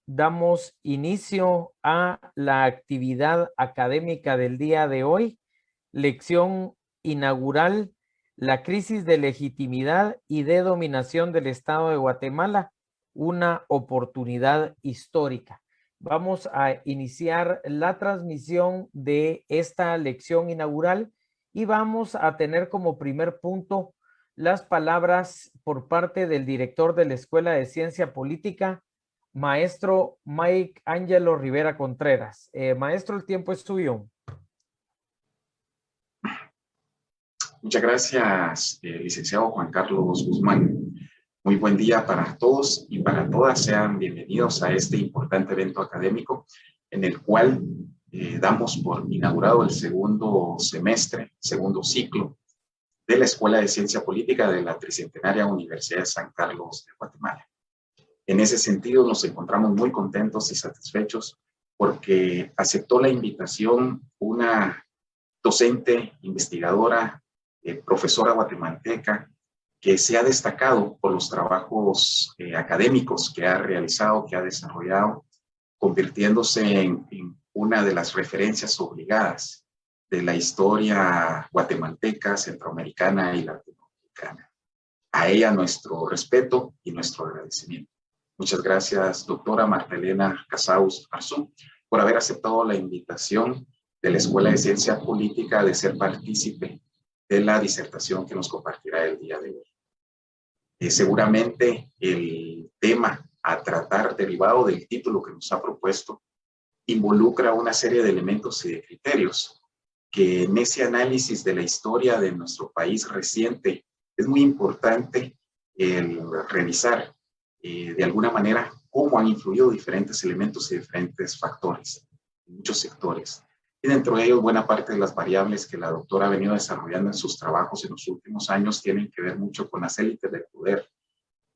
damos inicio a la actividad académica del día de hoy, lección inaugural, la crisis de legitimidad y de dominación del Estado de Guatemala, una oportunidad histórica. Vamos a iniciar la transmisión de esta lección inaugural y vamos a tener como primer punto las palabras por parte del director de la Escuela de Ciencia Política, maestro Mike Ángelo Rivera Contreras. Maestro, el tiempo es suyo. Muchas gracias, licenciado Juan Carlos Guzmán. Muy buen día para todos y para todas. Sean bienvenidos a este importante evento académico en el cual damos por inaugurado el segundo semestre, segundo ciclo de la Escuela de Ciencia Política de la Tricentenaria Universidad de San Carlos de Guatemala. En ese sentido, nos encontramos muy contentos y satisfechos porque aceptó la invitación una docente, investigadora, profesora guatemalteca, que se ha destacado por los trabajos académicos que ha realizado, que ha desarrollado, convirtiéndose en una de las referencias obligadas de la historia guatemalteca, centroamericana y latinoamericana. A ella nuestro respeto y nuestro agradecimiento. Muchas gracias, doctora Marta Elena Casaus Arzú, por haber aceptado la invitación de la Escuela de Ciencia Política de ser partícipe de la disertación que nos compartirá el día de hoy. Seguramente el tema a tratar, derivado del título que nos ha propuesto, involucra una serie de elementos y de criterios que en ese análisis de la historia de nuestro país reciente es muy importante el revisar de alguna manera cómo han influido diferentes elementos y diferentes factores en muchos sectores. Y dentro de ellos, buena parte de las variables que la doctora ha venido desarrollando en sus trabajos en los últimos años tienen que ver mucho con las élites del poder,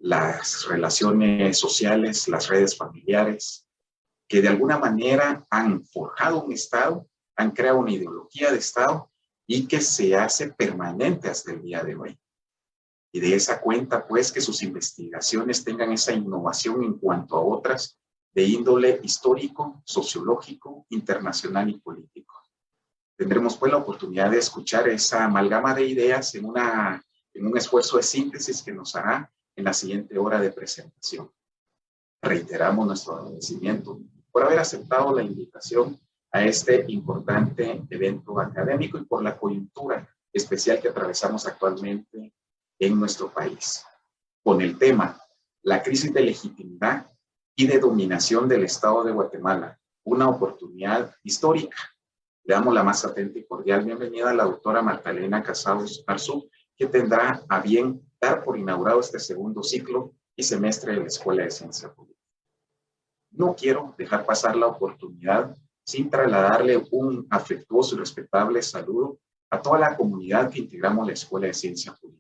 las relaciones sociales, las redes familiares, que de alguna manera han forjado un Estado, han creado una ideología de Estado y que se hace permanente hasta el día de hoy. Y de esa cuenta, pues, que sus investigaciones tengan esa innovación en cuanto a otras de índole histórico, sociológico, internacional y político. Tendremos, pues, la oportunidad de escuchar esa amalgama de ideas en un esfuerzo de síntesis que nos hará en la siguiente hora de presentación. Reiteramos nuestro agradecimiento por haber aceptado la invitación a este importante evento académico y por la coyuntura especial que atravesamos actualmente en nuestro país, con el tema la crisis de legitimidad y de dominación del Estado de Guatemala, una oportunidad histórica. Le damos la más atenta y cordial bienvenida a la doctora Marta Elena Casaus Arzú, que tendrá a bien dar por inaugurado este segundo ciclo y semestre de la Escuela de Ciencia Política. No quiero dejar pasar la oportunidad sin trasladarle un afectuoso y respetable saludo a toda la comunidad que integramos la Escuela de Ciencia Política.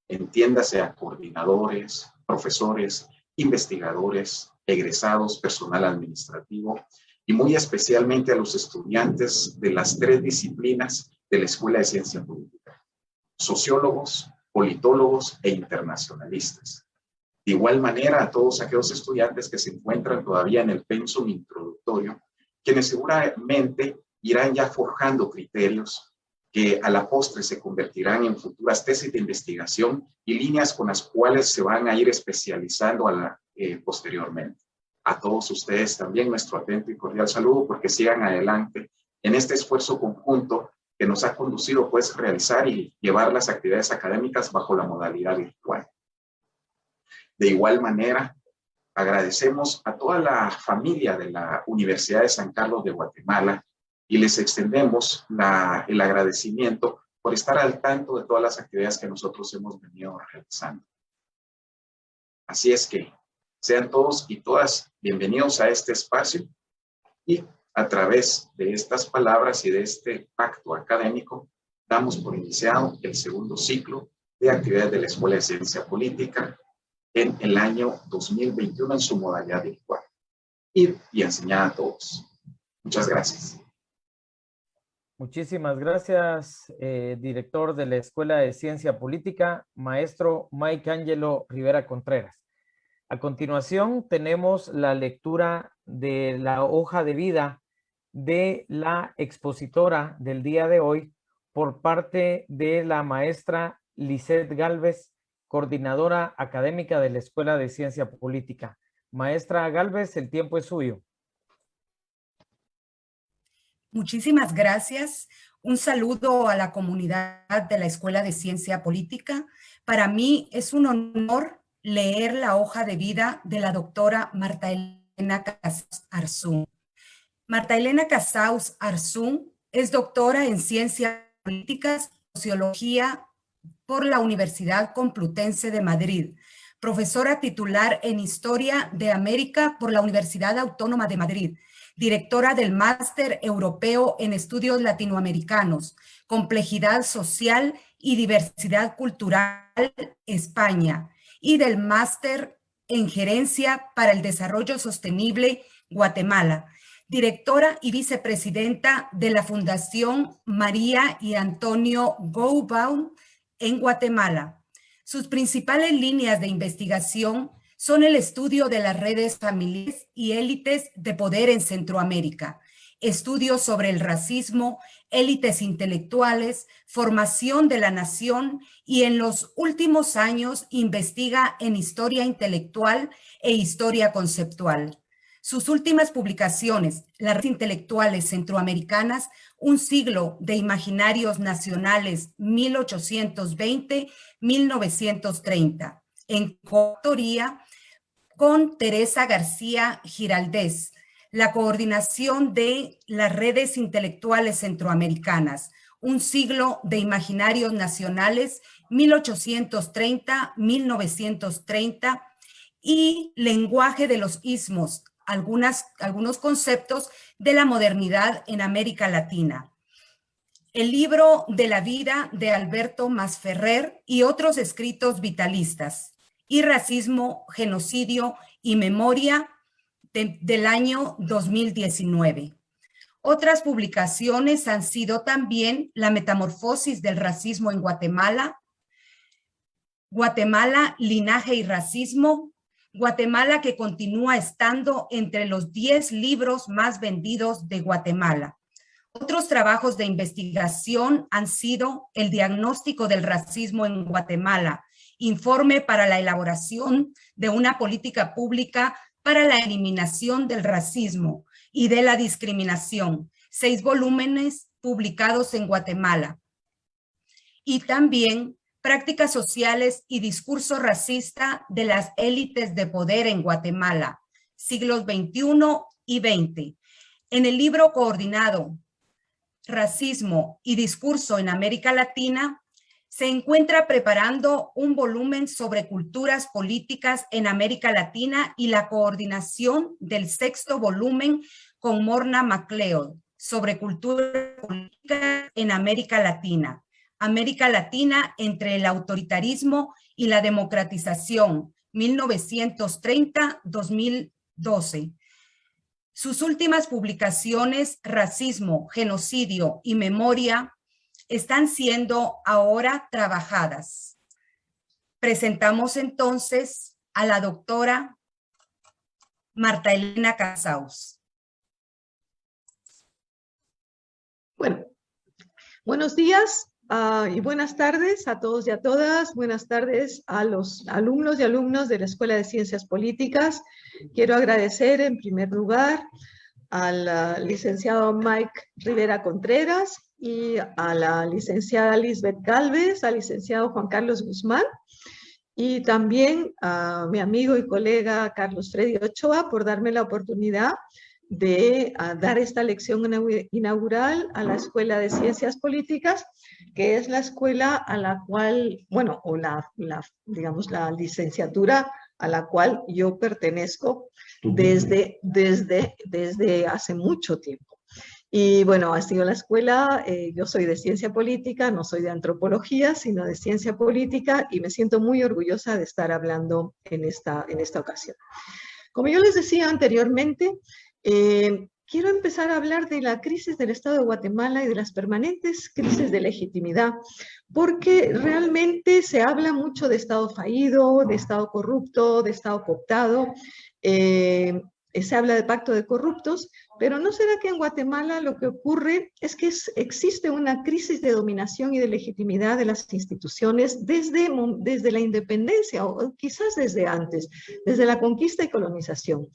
Entiéndase a coordinadores, profesores, investigadores, egresados, personal administrativo y muy especialmente a los estudiantes de las 3 disciplinas de la Escuela de Ciencia Política: sociólogos, politólogos e internacionalistas. De igual manera a todos aquellos estudiantes que se encuentran todavía en el pensum introductorio, quienes seguramente irán ya forjando criterios que a la postre se convertirán en futuras tesis de investigación y líneas con las cuales se van a ir especializando posteriormente. A todos ustedes también nuestro atento y cordial saludo, porque sigan adelante en este esfuerzo conjunto que nos ha conducido, pues, a realizar y llevar las actividades académicas bajo la modalidad virtual. De igual manera, agradecemos a toda la familia de la Universidad de San Carlos de Guatemala y les extendemos el agradecimiento por estar al tanto de todas las actividades que nosotros hemos venido realizando. Así es que sean todos y todas bienvenidos a este espacio y a través de estas palabras y de este pacto académico damos por iniciado el segundo ciclo de actividades de la Escuela de Ciencia Política en el año 2021 en su modalidad virtual y enseñada a todos. Muchas gracias. Muchísimas gracias, director de la Escuela de Ciencia Política, maestro Mike Ángelo Rivera Contreras. A continuación tenemos la lectura de la hoja de vida de la expositora del día de hoy por parte de la maestra Lisette Gálvez, coordinadora académica de la Escuela de Ciencia Política. Maestra Gálvez, el tiempo es suyo. Muchísimas gracias. Un saludo a la comunidad de la Escuela de Ciencia Política. Para mí es un honor leer la hoja de vida de la doctora Marta Elena Casaus Arzún. Marta Elena Casaus Arzún es doctora en Ciencias Políticas y Sociología por la Universidad Complutense de Madrid, profesora titular en Historia de América por la Universidad Autónoma de Madrid, directora del Máster Europeo en Estudios Latinoamericanos, Complejidad Social y Diversidad Cultural, España, y del Máster en Gerencia para el Desarrollo Sostenible, Guatemala, directora y vicepresidenta de la Fundación María y Antonio Goubau en Guatemala. Sus principales líneas de investigación son el estudio de las redes familiares y élites de poder en Centroamérica, estudios sobre el racismo, élites intelectuales, formación de la nación y en los últimos años investiga en historia intelectual e historia conceptual. Sus últimas publicaciones, Las redes intelectuales centroamericanas, un siglo de imaginarios nacionales 1820-1930, en coautoría con Teresa García Giraldez, la coordinación de las redes intelectuales centroamericanas, un siglo de imaginarios nacionales 1830-1930 y lenguaje de los istmos, algunos conceptos de la modernidad en América Latina. El libro de la vida de Alberto Masferrer y otros escritos vitalistas, y racismo, genocidio y memoria del año 2019. Otras publicaciones han sido también La metamorfosis del racismo en Guatemala, Guatemala, linaje y racismo, Guatemala que continúa estando entre los 10 libros más vendidos de Guatemala. Otros trabajos de investigación han sido El diagnóstico del racismo en Guatemala, informe para la elaboración de una política pública para la eliminación del racismo y de la discriminación, 6 volúmenes publicados en Guatemala. Y también Prácticas sociales y discurso racista de las élites de poder en Guatemala, siglos XXI y XX. En el libro coordinado Racismo y discurso en América Latina, se encuentra preparando un volumen sobre culturas políticas en América Latina y la coordinación del 6º volumen con Morna MacLeod sobre cultura política en América Latina. América Latina entre el autoritarismo y la democratización, 1930-2012. Sus últimas publicaciones, Racismo, Genocidio y Memoria, están siendo ahora trabajadas. Presentamos entonces a la doctora Marta Elena Casaus. Bueno, buenos días. Y buenas tardes a todos y a todas. Buenas tardes a los alumnos y alumnas de la Escuela de Ciencias Políticas. Quiero agradecer en primer lugar al licenciado Mike Rivera Contreras y a la licenciada Lisbeth Gálvez, al licenciado Juan Carlos Guzmán y también a mi amigo y colega Carlos Freddy Ochoa por darme la oportunidad de dar esta lección inaugural a la Escuela de Ciencias Políticas, que es la escuela a la cual, bueno, o digamos la licenciatura a la cual yo pertenezco desde hace mucho tiempo. Y bueno, ha sido la escuela, yo soy de ciencia política, no soy de antropología, sino de ciencia política, y me siento muy orgullosa de estar hablando en esta ocasión. Como yo les decía anteriormente, quiero empezar a hablar de la crisis del Estado de Guatemala y de las permanentes crisis de legitimidad, porque realmente se habla mucho de Estado fallido, de Estado corrupto, de Estado cooptado, se habla de pacto de corruptos, pero ¿no será que en Guatemala lo que ocurre es que existe una crisis de dominación y de legitimidad de las instituciones desde la independencia o quizás desde antes, desde la conquista y colonización?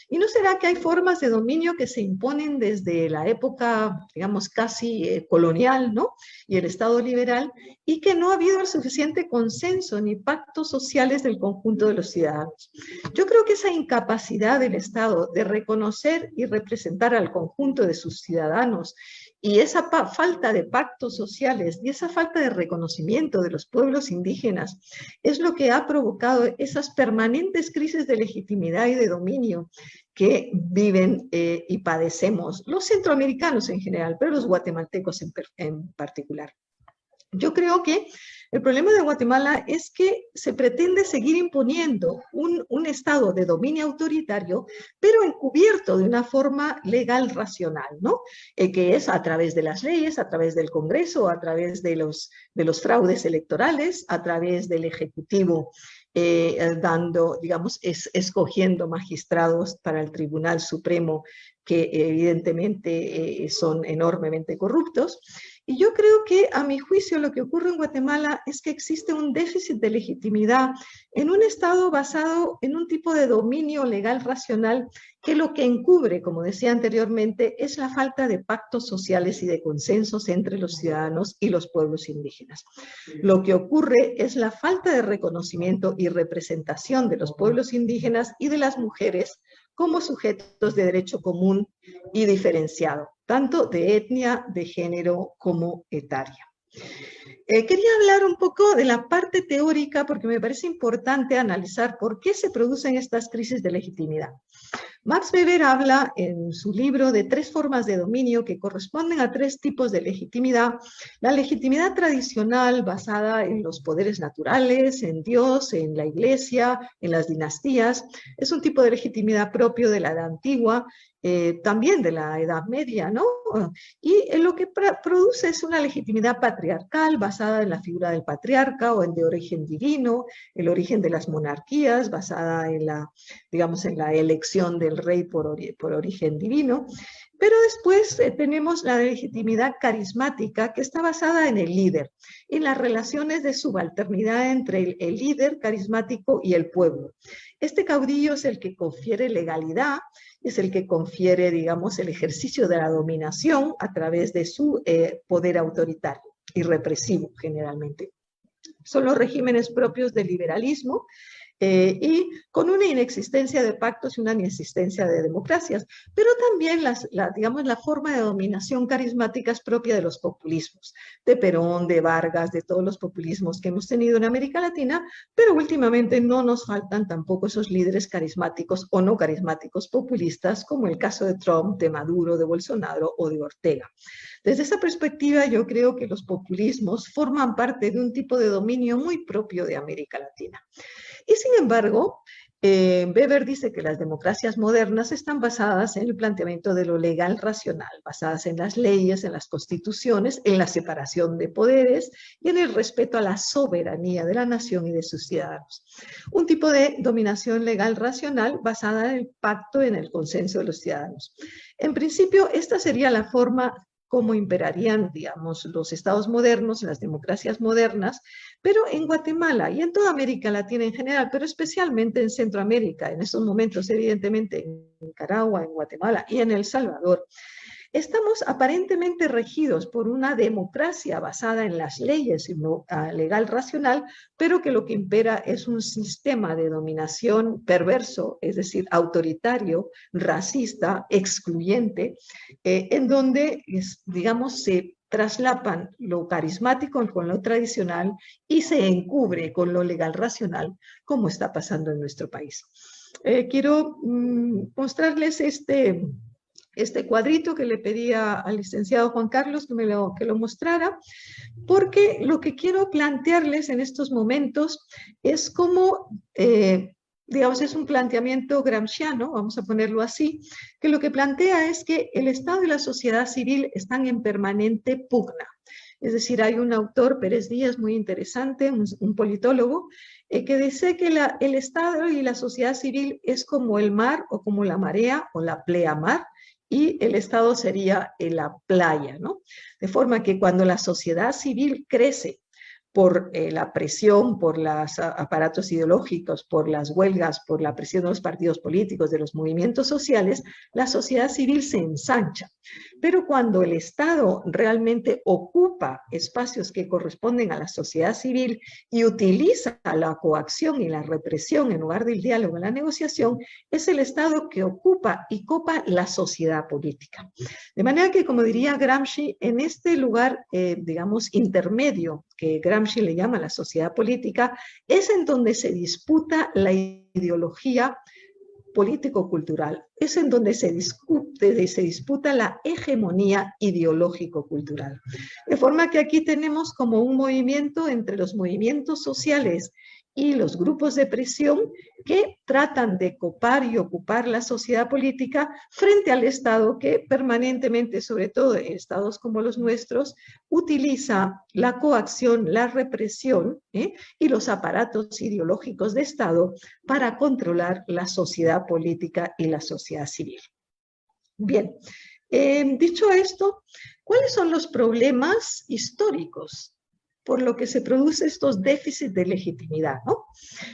¿Y no será que hay formas de dominio que se imponen desde la época, digamos, casi colonial, ¿no? Y el Estado liberal, y que no ha habido el suficiente consenso ni pactos sociales del conjunto de los ciudadanos? Yo creo que esa incapacidad del Estado de reconocer y representar al conjunto de sus ciudadanos y esa falta de pactos sociales y esa falta de reconocimiento de los pueblos indígenas es lo que ha provocado esas permanentes crisis de legitimidad y de dominio que viven y padecemos los centroamericanos en general, pero los guatemaltecos en particular. Yo creo que el problema de Guatemala es que se pretende seguir imponiendo un estado de dominio autoritario, pero encubierto de una forma legal racional, ¿no? Que es a través de las leyes, a través del Congreso, a través de los fraudes electorales, a través del Ejecutivo, escogiendo magistrados para el Tribunal Supremo que evidentemente son enormemente corruptos. Y yo creo que, a mi juicio, lo que ocurre en Guatemala es que existe un déficit de legitimidad en un Estado basado en un tipo de dominio legal racional que lo que encubre, como decía anteriormente, es la falta de pactos sociales y de consensos entre los ciudadanos y los pueblos indígenas. Lo que ocurre es la falta de reconocimiento y representación de los pueblos indígenas y de las mujeres como sujetos de derecho común y diferenciado, tanto de etnia, de género como etaria. Quería hablar un poco de la parte teórica porque me parece importante analizar por qué se producen estas crisis de legitimidad. Max Weber habla en su libro de 3 formas de dominio que corresponden a 3 tipos de legitimidad. La legitimidad tradicional basada en los poderes naturales, en Dios, en la iglesia, en las dinastías, es un tipo de legitimidad propio de la Edad Antigua, también de la Edad Media, ¿no? Y lo que produce es una legitimidad patriarcal basada en la figura del patriarca o en de origen divino, el origen de las monarquías basada en la, digamos, en la elección del rey por origen divino. Pero después tenemos la legitimidad carismática que está basada en el líder, en las relaciones de subalternidad entre el líder carismático y el pueblo. Este caudillo es el que confiere legalidad, es el que confiere, digamos, el ejercicio de la dominación a través de su poder autoritario y represivo generalmente. Son los regímenes propios del liberalismo, y con una inexistencia de pactos y una inexistencia de democracias, pero también la forma de dominación carismática es propia de los populismos, de Perón, de Vargas, de todos los populismos que hemos tenido en América Latina, pero últimamente no nos faltan tampoco esos líderes carismáticos o no carismáticos populistas, como el caso de Trump, de Maduro, de Bolsonaro o de Ortega. Desde esa perspectiva, yo creo que los populismos forman parte de un tipo de dominio muy propio de América Latina. Y sin embargo, Weber dice que las democracias modernas están basadas en el planteamiento de lo legal racional, basadas en las leyes, en las constituciones, en la separación de poderes y en el respeto a la soberanía de la nación y de sus ciudadanos. Un tipo de dominación legal racional basada en el pacto y en el consenso de los ciudadanos. En principio, esta sería la forma como imperarían, digamos, los estados modernos, las democracias modernas, pero en Guatemala y en toda América Latina en general, pero especialmente en Centroamérica, en estos momentos, evidentemente, en Nicaragua, en Guatemala y en El Salvador, estamos aparentemente regidos por una democracia basada en las leyes y no legal racional, pero que lo que impera es un sistema de dominación perverso, es decir, autoritario, racista, excluyente, en donde, digamos, se traslapan lo carismático con lo tradicional y se encubre con lo legal racional, como está pasando en nuestro país. Quiero mostrarles este cuadrito que le pedía al licenciado Juan Carlos que lo mostrara, porque lo que quiero plantearles en estos momentos es cómo digamos, es un planteamiento gramsciano, vamos a ponerlo así, que lo que plantea es que el Estado y la sociedad civil están en permanente pugna. Es decir, hay un autor, Pérez Díaz, muy interesante, un politólogo, que dice que el Estado y la sociedad civil es como el mar o como la marea o la pleamar, y el Estado sería la playa, ¿no? De forma que cuando la sociedad civil crece por la presión, por los aparatos ideológicos, por las huelgas, por la presión de los partidos políticos, de los movimientos sociales, la sociedad civil se ensancha. Pero cuando el Estado realmente ocupa espacios que corresponden a la sociedad civil y utiliza la coacción y la represión en lugar del diálogo y la negociación, es el Estado que ocupa y copa la sociedad política. De manera que, como diría Gramsci, en este lugar, digamos, intermedio, que Gramsci le llama la sociedad política, es en donde se disputa la ideología político-cultural, es en donde se disputa la hegemonía ideológico-cultural. De forma que aquí tenemos como un movimiento entre los movimientos sociales y los grupos de presión que tratan de copar y ocupar la sociedad política frente al Estado que permanentemente, sobre todo en estados como los nuestros, utiliza la coacción, la represión y los aparatos ideológicos de Estado para controlar la sociedad política y la sociedad civil. Bien, dicho esto, ¿cuáles son los problemas históricos por lo que se producen estos déficits de legitimidad, ¿no?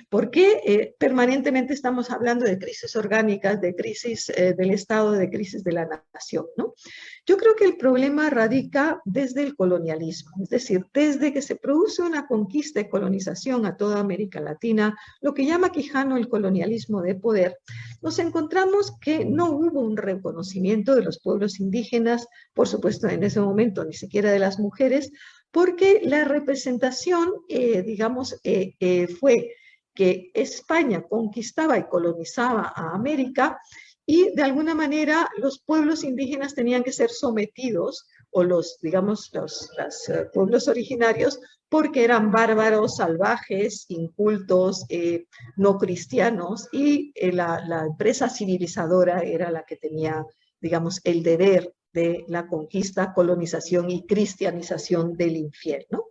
Porque permanentemente estamos hablando de crisis orgánicas, de crisis del Estado, de crisis de la nación, ¿no? Yo creo que el problema radica desde el colonialismo, es decir, desde que se produce una conquista y colonización a toda América Latina, lo que llama Quijano el colonialismo de poder, nos encontramos que no hubo un reconocimiento de los pueblos indígenas, por supuesto en ese momento ni siquiera de las mujeres, porque la representación, digamos, fue que España conquistaba y colonizaba a América y de alguna manera los pueblos indígenas tenían que ser sometidos, o los, digamos, los pueblos originarios, porque eran bárbaros, salvajes, incultos, no cristianos, y la empresa civilizadora era la que tenía, digamos, el deber de la conquista, colonización y cristianización del infierno.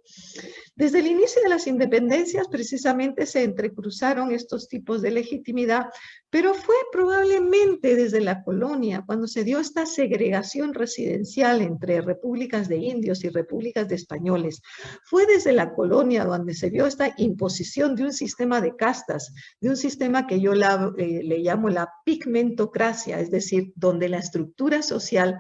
Desde el inicio de las independencias precisamente se entrecruzaron estos tipos de legitimidad, pero fue probablemente desde la colonia cuando se dio esta segregación residencial entre repúblicas de indios y repúblicas de españoles. Fue desde la colonia donde se vio esta imposición de un sistema de castas, de un sistema que yo le llamo la pigmentocracia, es decir, donde la estructura social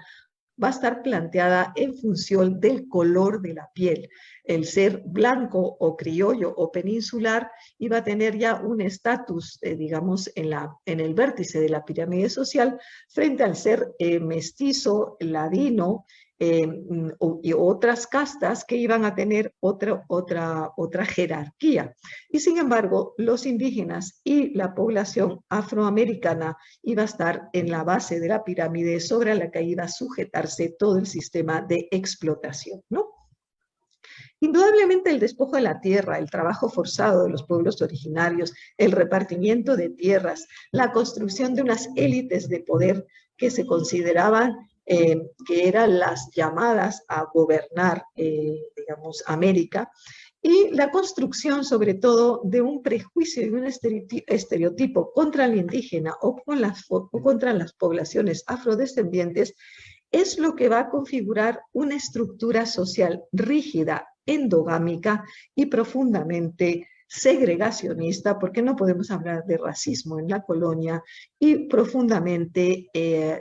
va a estar planteada en función del color de la piel. El ser blanco o criollo o peninsular iba a tener ya un estatus, digamos, en el vértice de la pirámide social frente al ser mestizo, ladino, y otras castas que iban a tener otra jerarquía. Y sin embargo, los indígenas y la población afroamericana iba a estar en la base de la pirámide sobre la que iba a sujetarse todo el sistema de explotación, ¿no? Indudablemente el despojo de la tierra, el trabajo forzado de los pueblos originarios, el repartimiento de tierras, la construcción de unas élites de poder que se consideraban que eran las llamadas a gobernar, digamos, América, y la construcción sobre todo de un prejuicio y un estereotipo contra el indígena o contra las poblaciones afrodescendientes es lo que va a configurar una estructura social rígida, endogámica y profundamente segregacionista, porque no podemos hablar de racismo en la colonia, y profundamente,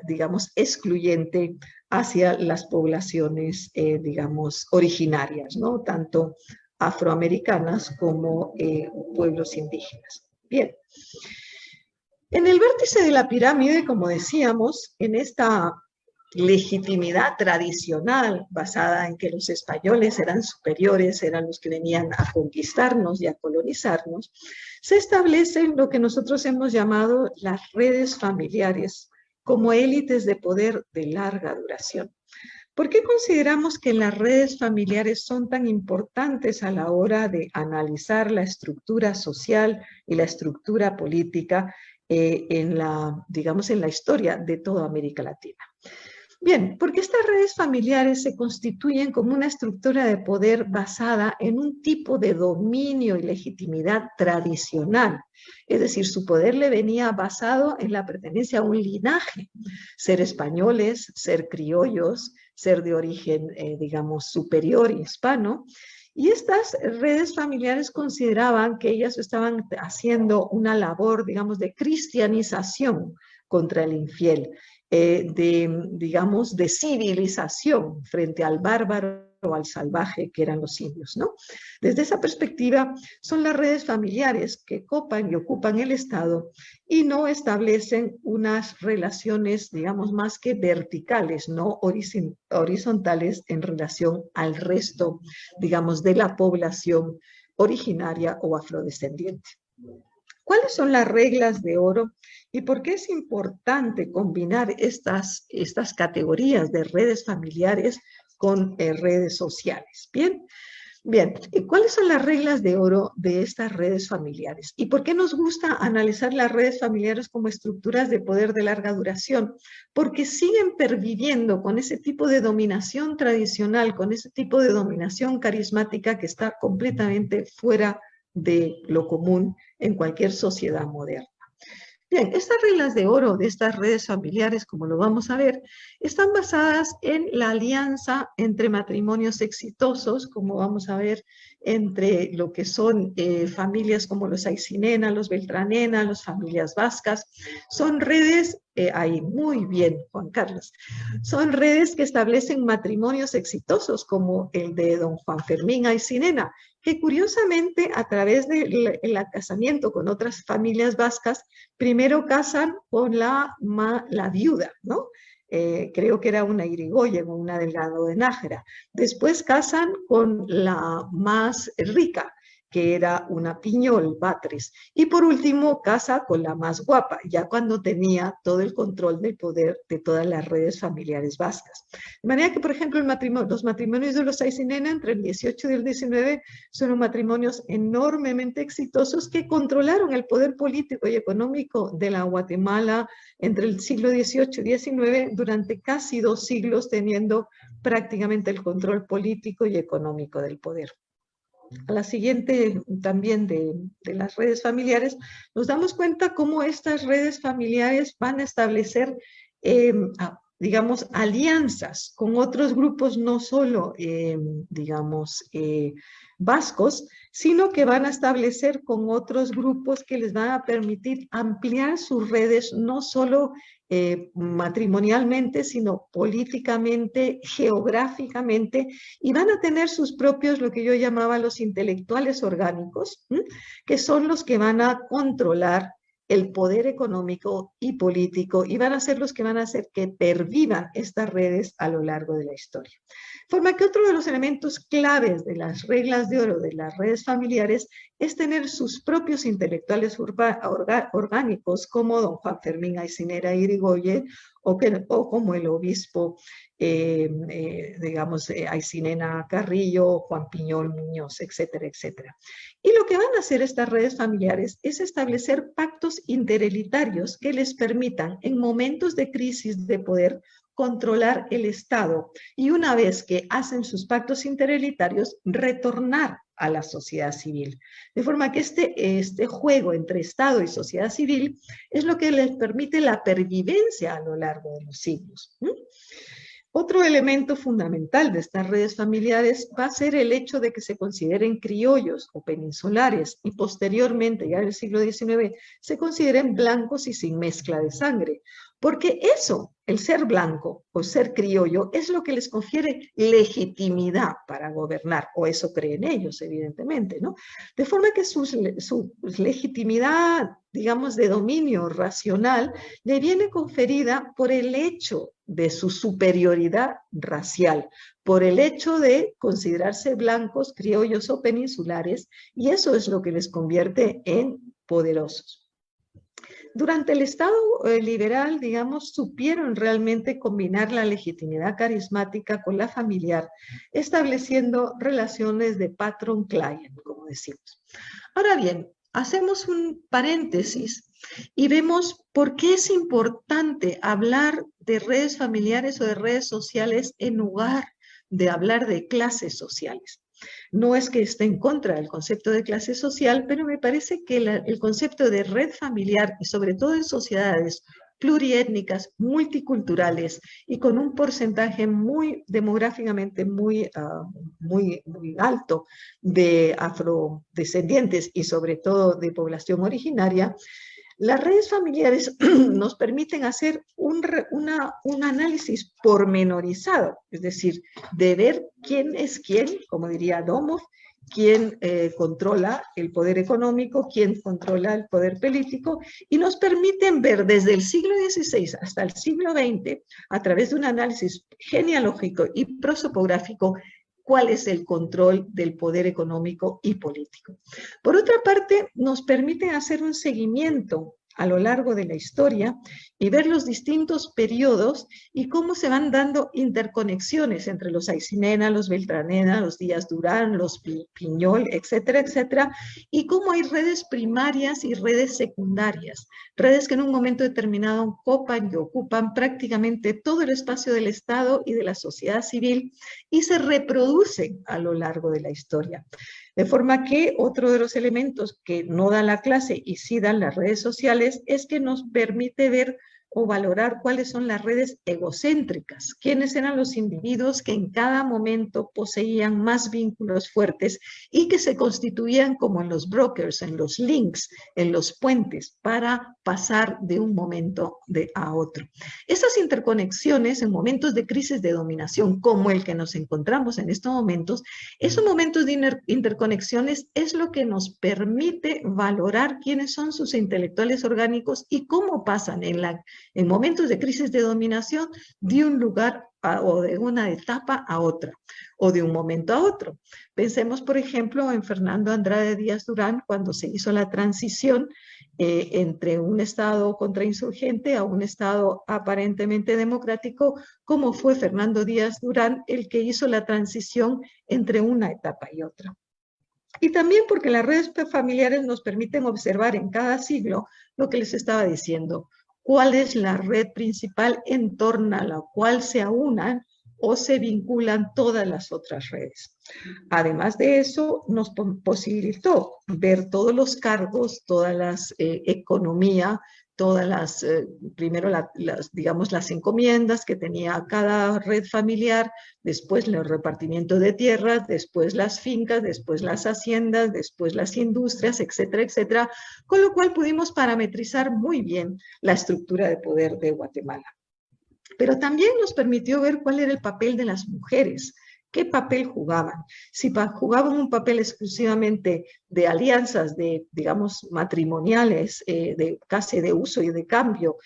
digamos, excluyente hacia las poblaciones, digamos, originarias, ¿no? Tanto afroamericanas como pueblos indígenas. Bien. En el vértice de la pirámide, como decíamos, en esta legitimidad tradicional basada en que los españoles eran superiores, eran los que venían a conquistarnos y a colonizarnos, se establecen lo que nosotros hemos llamado las redes familiares como élites de poder de larga duración. ¿Por qué consideramos que las redes familiares son tan importantes a la hora de analizar la estructura social y la estructura política digamos, en la historia de toda América Latina? Bien, porque estas redes familiares se constituyen como una estructura de poder basada en un tipo de dominio y legitimidad tradicional. Es decir, su poder le venía basado en la pertenencia a un linaje, ser españoles, ser criollos, ser de origen, digamos, superior hispano. Y estas redes familiares consideraban que ellas estaban haciendo una labor, digamos, de cristianización contra el infiel, digamos, de civilización frente al bárbaro o al salvaje que eran los indios, ¿no? Desde esa perspectiva, son las redes familiares que copan y ocupan el Estado y no establecen unas relaciones, digamos, más que verticales, no horizontales en relación al resto, digamos, de la población originaria o afrodescendiente. ¿Cuáles son las reglas de oro y por qué es importante combinar estas categorías de redes familiares con redes sociales? Bien, ¿cuáles son las reglas de oro de estas redes familiares? ¿Y por qué nos gusta analizar las redes familiares como estructuras de poder de larga duración? Porque siguen perviviendo con ese tipo de dominación tradicional, con ese tipo de dominación carismática que está completamente fuera de lo común en cualquier sociedad moderna. Bien, estas reglas de oro de estas redes familiares, como lo vamos a ver, están basadas en la alianza entre matrimonios exitosos, como vamos a ver, entre lo que son familias como los Aycinena, los Beltranena, las familias vascas. Son redes, ahí muy bien, Juan Carlos, son redes que establecen matrimonios exitosos como el de don Juan Fermín Aycinena, que curiosamente a través del casamiento con otras familias vascas, primero casan con la viuda, ¿no? Creo que era una Irigoyen o una Delgado de Nájera. Después casan con la más rica, que era una Piñol, Batres. Y por último, casa con la más guapa, ya cuando tenía todo el control del poder de todas las redes familiares vascas. De manera que, por ejemplo, los matrimonios de los Aycinena entre el 18 y el 19 son matrimonios enormemente exitosos que controlaron el poder político y económico de la Guatemala entre el siglo XVIII y XIX durante casi 2 siglos, teniendo prácticamente el control político y económico del poder. A la siguiente también de las redes familiares, nos damos cuenta cómo estas redes familiares van a establecer, digamos, alianzas con otros grupos, no solo, digamos, vascos, sino que van a establecer con otros grupos que les van a permitir ampliar sus redes, no solo matrimonialmente, sino políticamente, geográficamente, y van a tener sus propios, lo que yo llamaba los intelectuales orgánicos, que son los que van a controlar el poder económico y político y van a ser los que van a hacer que pervivan estas redes a lo largo de la historia. De forma que otro de los elementos claves de las reglas de oro de las redes familiares es tener sus propios intelectuales orgánicos, como don Juan Fermín Aycinena Irigoyen o como el obispo, digamos, Aycinena Carrillo, Juan Piñol Muñoz, etcétera, etcétera. Y lo que van a hacer estas redes familiares es establecer pactos interelitarios que les permitan, en momentos de crisis de poder, controlar el Estado y una vez que hacen sus pactos interelitarios, retornar a la sociedad civil. De forma que este juego entre Estado y sociedad civil es lo que les permite la pervivencia a lo largo de los siglos. Otro elemento fundamental de estas redes familiares va a ser el hecho de que se consideren criollos o peninsulares y posteriormente, ya en el siglo XIX, se consideren blancos y sin mezcla de sangre. Porque eso, el ser blanco o ser criollo, es lo que les confiere legitimidad para gobernar, o eso creen ellos, evidentemente, ¿no? De forma que su legitimidad, digamos, de dominio racional, le viene conferida por el hecho de su superioridad racial, por el hecho de considerarse blancos, criollos o peninsulares, y eso es lo que les convierte en poderosos. Durante el Estado liberal, digamos, supieron realmente combinar la legitimidad carismática con la familiar, estableciendo relaciones de patron-client, como decimos. Ahora bien, hacemos un paréntesis y vemos por qué es importante hablar de redes familiares o de redes sociales en lugar de hablar de clases sociales. No es que esté en contra del concepto de clase social, pero me parece que el concepto de red familiar, y sobre todo en sociedades pluriétnicas, multiculturales y con un porcentaje muy demográficamente muy alto de afrodescendientes y sobre todo de población originaria, las redes familiares nos permiten hacer un análisis pormenorizado, es decir, de ver quién es quién, como diría Domov, quién controla el poder económico, quién controla el poder político, y nos permiten ver desde el siglo XVI hasta el siglo XX, a través de un análisis genealógico y prosopográfico, cuál es el control del poder económico y político. Por otra parte, nos permiten hacer un seguimiento a lo largo de la historia y ver los distintos periodos y cómo se van dando interconexiones entre los Aycinena, los Beltranena, los Díaz Durán, los Piñol, etcétera, etcétera, y cómo hay redes primarias y redes secundarias, redes que en un momento determinado copan y ocupan prácticamente todo el espacio del Estado y de la sociedad civil y se reproducen a lo largo de la historia. De forma que otro de los elementos que no da la clase y sí dan las redes sociales es que nos permite ver o valorar cuáles son las redes egocéntricas, quiénes eran los individuos que en cada momento poseían más vínculos fuertes y que se constituían como en los brokers, en los links, en los puentes para pasar de un momento a otro. Esas interconexiones en momentos de crisis de dominación como el que nos encontramos en estos momentos, esos momentos de interconexiones es lo que nos permite valorar quiénes son sus intelectuales orgánicos y cómo pasan en momentos de crisis de dominación de un lugar o de una etapa a otra, o de un momento a otro. Pensemos, por ejemplo, en Fernando Andrade Díaz Durán, cuando se hizo la transición entre un Estado contrainsurgente a un Estado aparentemente democrático, como fue Fernando Díaz Durán el que hizo la transición entre una etapa y otra. Y también porque las redes familiares nos permiten observar en cada siglo lo que les estaba diciendo, cuál es la red principal en torno a la cual se aunan o se vinculan todas las otras redes. Además de eso, nos posibilitó ver todos los cargos, todas las economía, todas las, primero digamos las encomiendas que tenía cada red familiar, después el repartimiento de tierras, después las fincas, después las haciendas, después las industrias, etcétera, etcétera, con lo cual pudimos parametrizar muy bien la estructura de poder de Guatemala. Pero también nos permitió ver cuál era el papel de las mujeres, qué papel jugaban. Si jugaban un papel exclusivamente de alianzas, digamos, matrimoniales, casi de uso y de cambio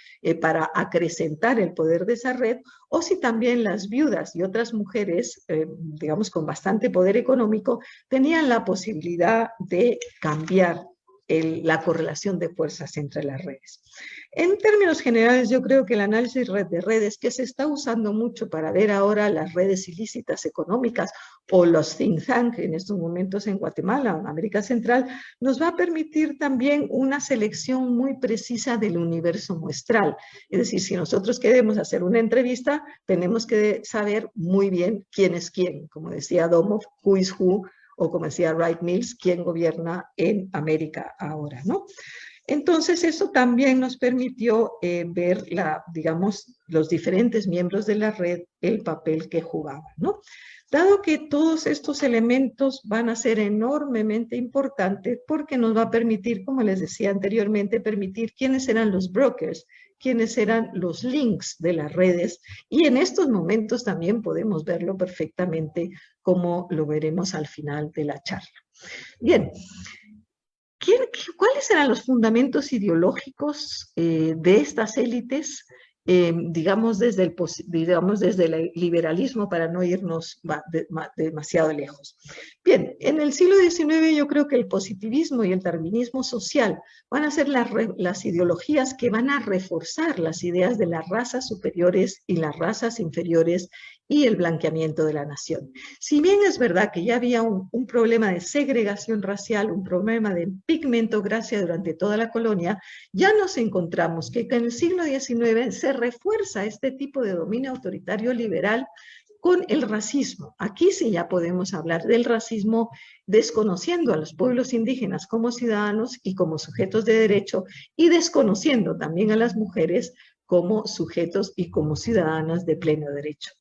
para acrecentar el poder de esa red, o si también las viudas y otras mujeres, digamos, con bastante poder económico, tenían la posibilidad de cambiar la correlación de fuerzas entre las redes. En términos generales, yo creo que el análisis de redes que se está usando mucho para ver ahora las redes ilícitas económicas o los think tank en estos momentos en Guatemala o en América Central, nos va a permitir también una selección muy precisa del universo muestral. Es decir, si nosotros queremos hacer una entrevista, tenemos que saber muy bien quién es quién. Como decía Domov, who is who, o como decía Wright Mills, quién gobierna en América ahora, ¿no? Entonces, eso también nos permitió ver, digamos, los diferentes miembros de la red, el papel que jugaban, ¿no? Dado que todos estos elementos van a ser enormemente importantes porque nos va a permitir, como les decía anteriormente, permitir quiénes eran los brokers, quiénes eran los links de las redes, y en estos momentos también podemos verlo perfectamente como lo veremos al final de la charla. Bien, ¿cuáles eran los fundamentos ideológicos de estas élites digamos, desde el liberalismo, para no irnos demasiado lejos. Bien, en el siglo XIX yo creo que el positivismo y el darwinismo social van a ser las ideologías que van a reforzar las ideas de las razas superiores y las razas inferiores y el blanqueamiento de la nación. Si bien es verdad que ya había un problema de segregación racial, un problema de pigmentocracia durante toda la colonia, ya nos encontramos que en el siglo XIX se refuerza este tipo de dominio autoritario liberal con el racismo. Aquí sí ya podemos hablar del racismo desconociendo a los pueblos indígenas como ciudadanos y como sujetos de derecho, y desconociendo también a las mujeres como sujetos y como ciudadanas de pleno derecho.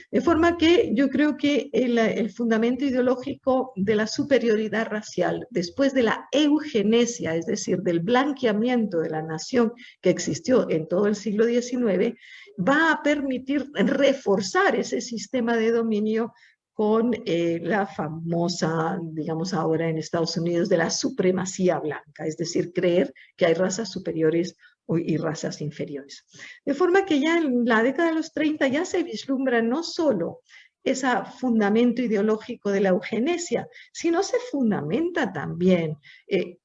De forma que yo creo que el fundamento ideológico de la superioridad racial, después de la eugenesia, es decir, del blanqueamiento de la nación que existió en todo el siglo XIX, va a permitir reforzar ese sistema de dominio con la famosa, digamos ahora en Estados Unidos, de la supremacía blanca, es decir, creer que hay razas superiores y razas inferiores. De forma que ya en la década de los 30 ya se vislumbra no solo ese fundamento ideológico de la eugenesia, sino se fundamenta también,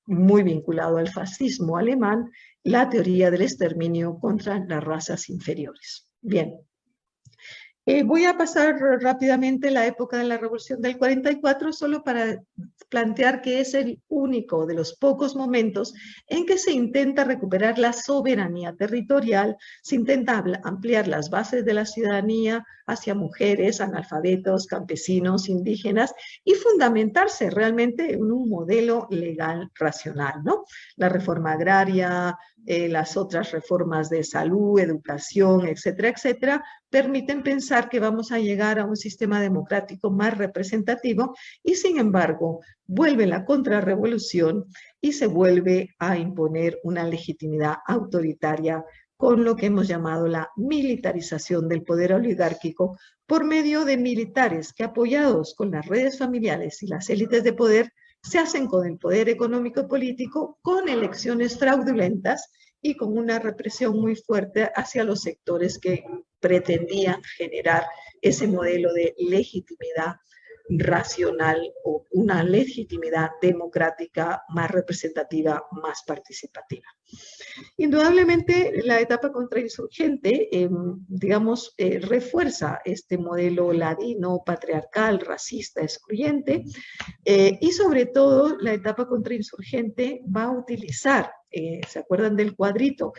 muy vinculado al fascismo alemán, la teoría del exterminio contra las razas inferiores. Bien. Voy a pasar rápidamente la época de la Revolución del 44 solo para plantear que es el único de los pocos momentos en que se intenta recuperar la soberanía territorial, se intenta ampliar las bases de la ciudadanía hacia mujeres, analfabetos, campesinos, indígenas y fundamentarse realmente en un modelo legal racional, ¿no? La reforma agraria, las otras reformas de salud, educación, etcétera, etcétera, permiten pensar que vamos a llegar a un sistema democrático más representativo y, sin embargo, vuelve la contrarrevolución y se vuelve a imponer una legitimidad autoritaria con lo que hemos llamado la militarización del poder oligárquico por medio de militares que, apoyados con las redes familiares y las élites de poder, se hacen con el poder económico y político, con elecciones fraudulentas y con una represión muy fuerte hacia los sectores que pretendían generar ese modelo de legitimidad racional o una legitimidad democrática más representativa, más participativa. Indudablemente, la etapa contrainsurgente, digamos, refuerza este modelo ladino, patriarcal, racista, excluyente, y sobre todo la etapa contrainsurgente va a utilizar, ¿se acuerdan del cuadrito?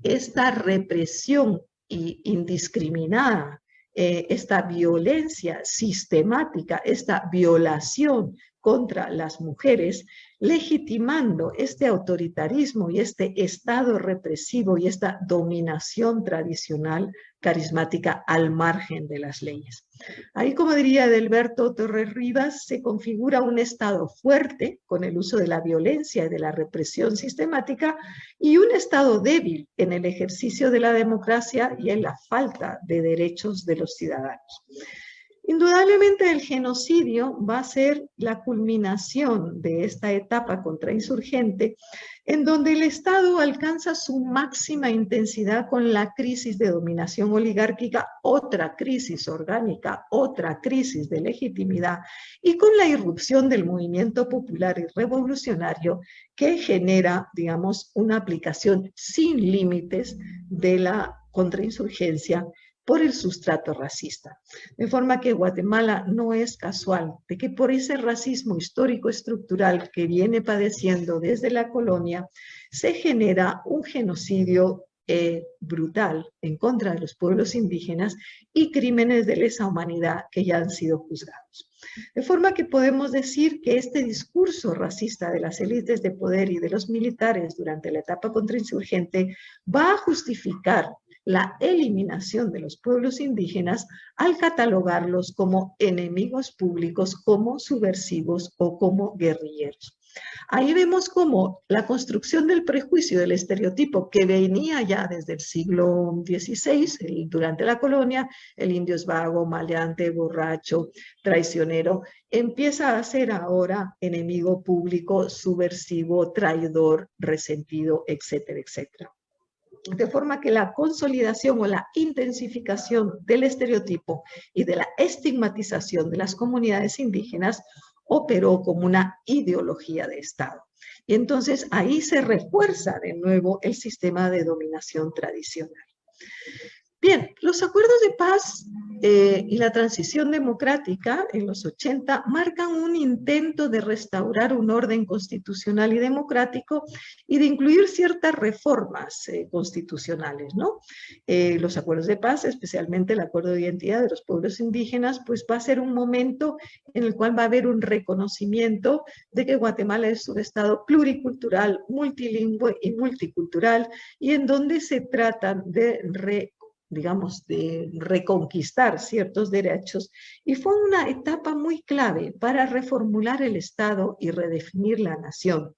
Esta represión indiscriminada, esta violencia sistemática, esta violación contra las mujeres, legitimando este autoritarismo y este estado represivo y esta dominación tradicional carismática al margen de las leyes. Ahí, como diría Edelberto Torres Rivas, se configura un estado fuerte con el uso de la violencia y de la represión sistemática y un estado débil en el ejercicio de la democracia y en la falta de derechos de los ciudadanos. Indudablemente el genocidio va a ser la culminación de esta etapa contrainsurgente, en donde el Estado alcanza su máxima intensidad con la crisis de dominación oligárquica, otra crisis orgánica, otra crisis de legitimidad, y con la irrupción del movimiento popular y revolucionario que genera, digamos, una aplicación sin límites de la contrainsurgencia por el sustrato racista. De forma que Guatemala no es casual de que por ese racismo histórico estructural que viene padeciendo desde la colonia, se genera un genocidio brutal en contra de los pueblos indígenas y crímenes de lesa humanidad que ya han sido juzgados. De forma que podemos decir que este discurso racista de las élites de poder y de los militares durante la etapa contrainsurgente va a justificar la eliminación de los pueblos indígenas al catalogarlos como enemigos públicos, como subversivos o como guerrilleros. Ahí vemos cómo la construcción del prejuicio, del estereotipo que venía ya desde el siglo XVI, durante la colonia, el indio es vago, maleante, borracho, traicionero, empieza a ser ahora enemigo público, subversivo, traidor, resentido, etcétera, etcétera. de forma que la consolidación o la intensificación del estereotipo y de la estigmatización de las comunidades indígenas operó como una ideología de Estado. Y entonces ahí se refuerza de nuevo el sistema de dominación tradicional. Bien, los acuerdos de paz y la transición democrática en los 80 marcan un intento de restaurar un orden constitucional y democrático y de incluir ciertas reformas constitucionales, ¿no? Los acuerdos de paz, especialmente el acuerdo de identidad de los pueblos indígenas, pues va a ser un momento en el cual va a haber un reconocimiento de que Guatemala es un estado pluricultural, multilingüe y multicultural, y en donde se tratan de reconquistar ciertos derechos, y fue una etapa muy clave para reformular el Estado y redefinir la nación.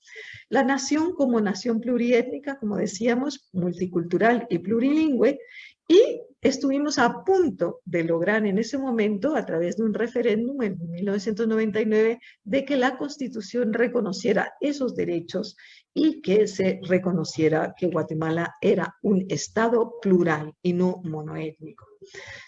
La nación como nación pluriétnica, como decíamos, multicultural y plurilingüe, y estuvimos a punto de lograr en ese momento, a través de un referéndum en 1999, de que la Constitución reconociera esos derechos y que se reconociera que Guatemala era un estado plural y no monoétnico.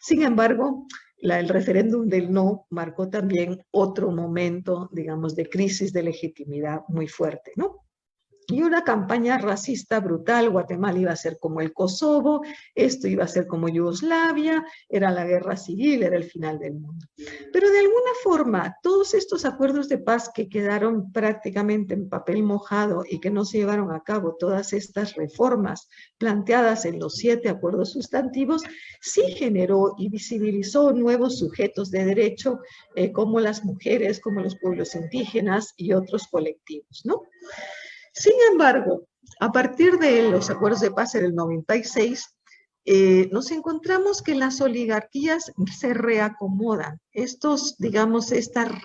Sin embargo, el referéndum del no marcó también otro momento, digamos, de crisis de legitimidad muy fuerte, ¿no? Y una campaña racista brutal. Guatemala iba a ser como el Kosovo, esto iba a ser como Yugoslavia, era la guerra civil, era el final del mundo. Pero de alguna forma, todos estos acuerdos de paz que quedaron prácticamente en papel mojado y que no se llevaron a cabo, todas estas reformas planteadas en los 7 acuerdos sustantivos, sí generó y visibilizó nuevos sujetos de derecho, como las mujeres, como los pueblos indígenas y otros colectivos, ¿no? Sin embargo, a partir de los acuerdos de paz en el 96, nos encontramos que las oligarquías se reacomodan. Estas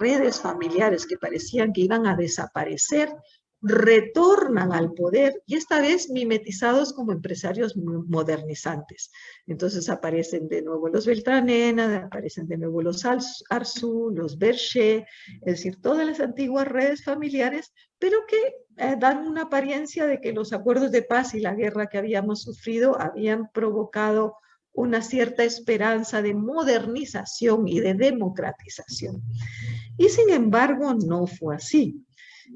redes familiares que parecían que iban a desaparecer, retornan al poder, y esta vez mimetizados como empresarios modernizantes. Entonces aparecen de nuevo los Beltranena, aparecen de nuevo los Arzú, los Berché, es decir, todas las antiguas redes familiares, pero que dan una apariencia de que los acuerdos de paz y la guerra que habíamos sufrido habían provocado una cierta esperanza de modernización y de democratización. Y sin embargo no fue así.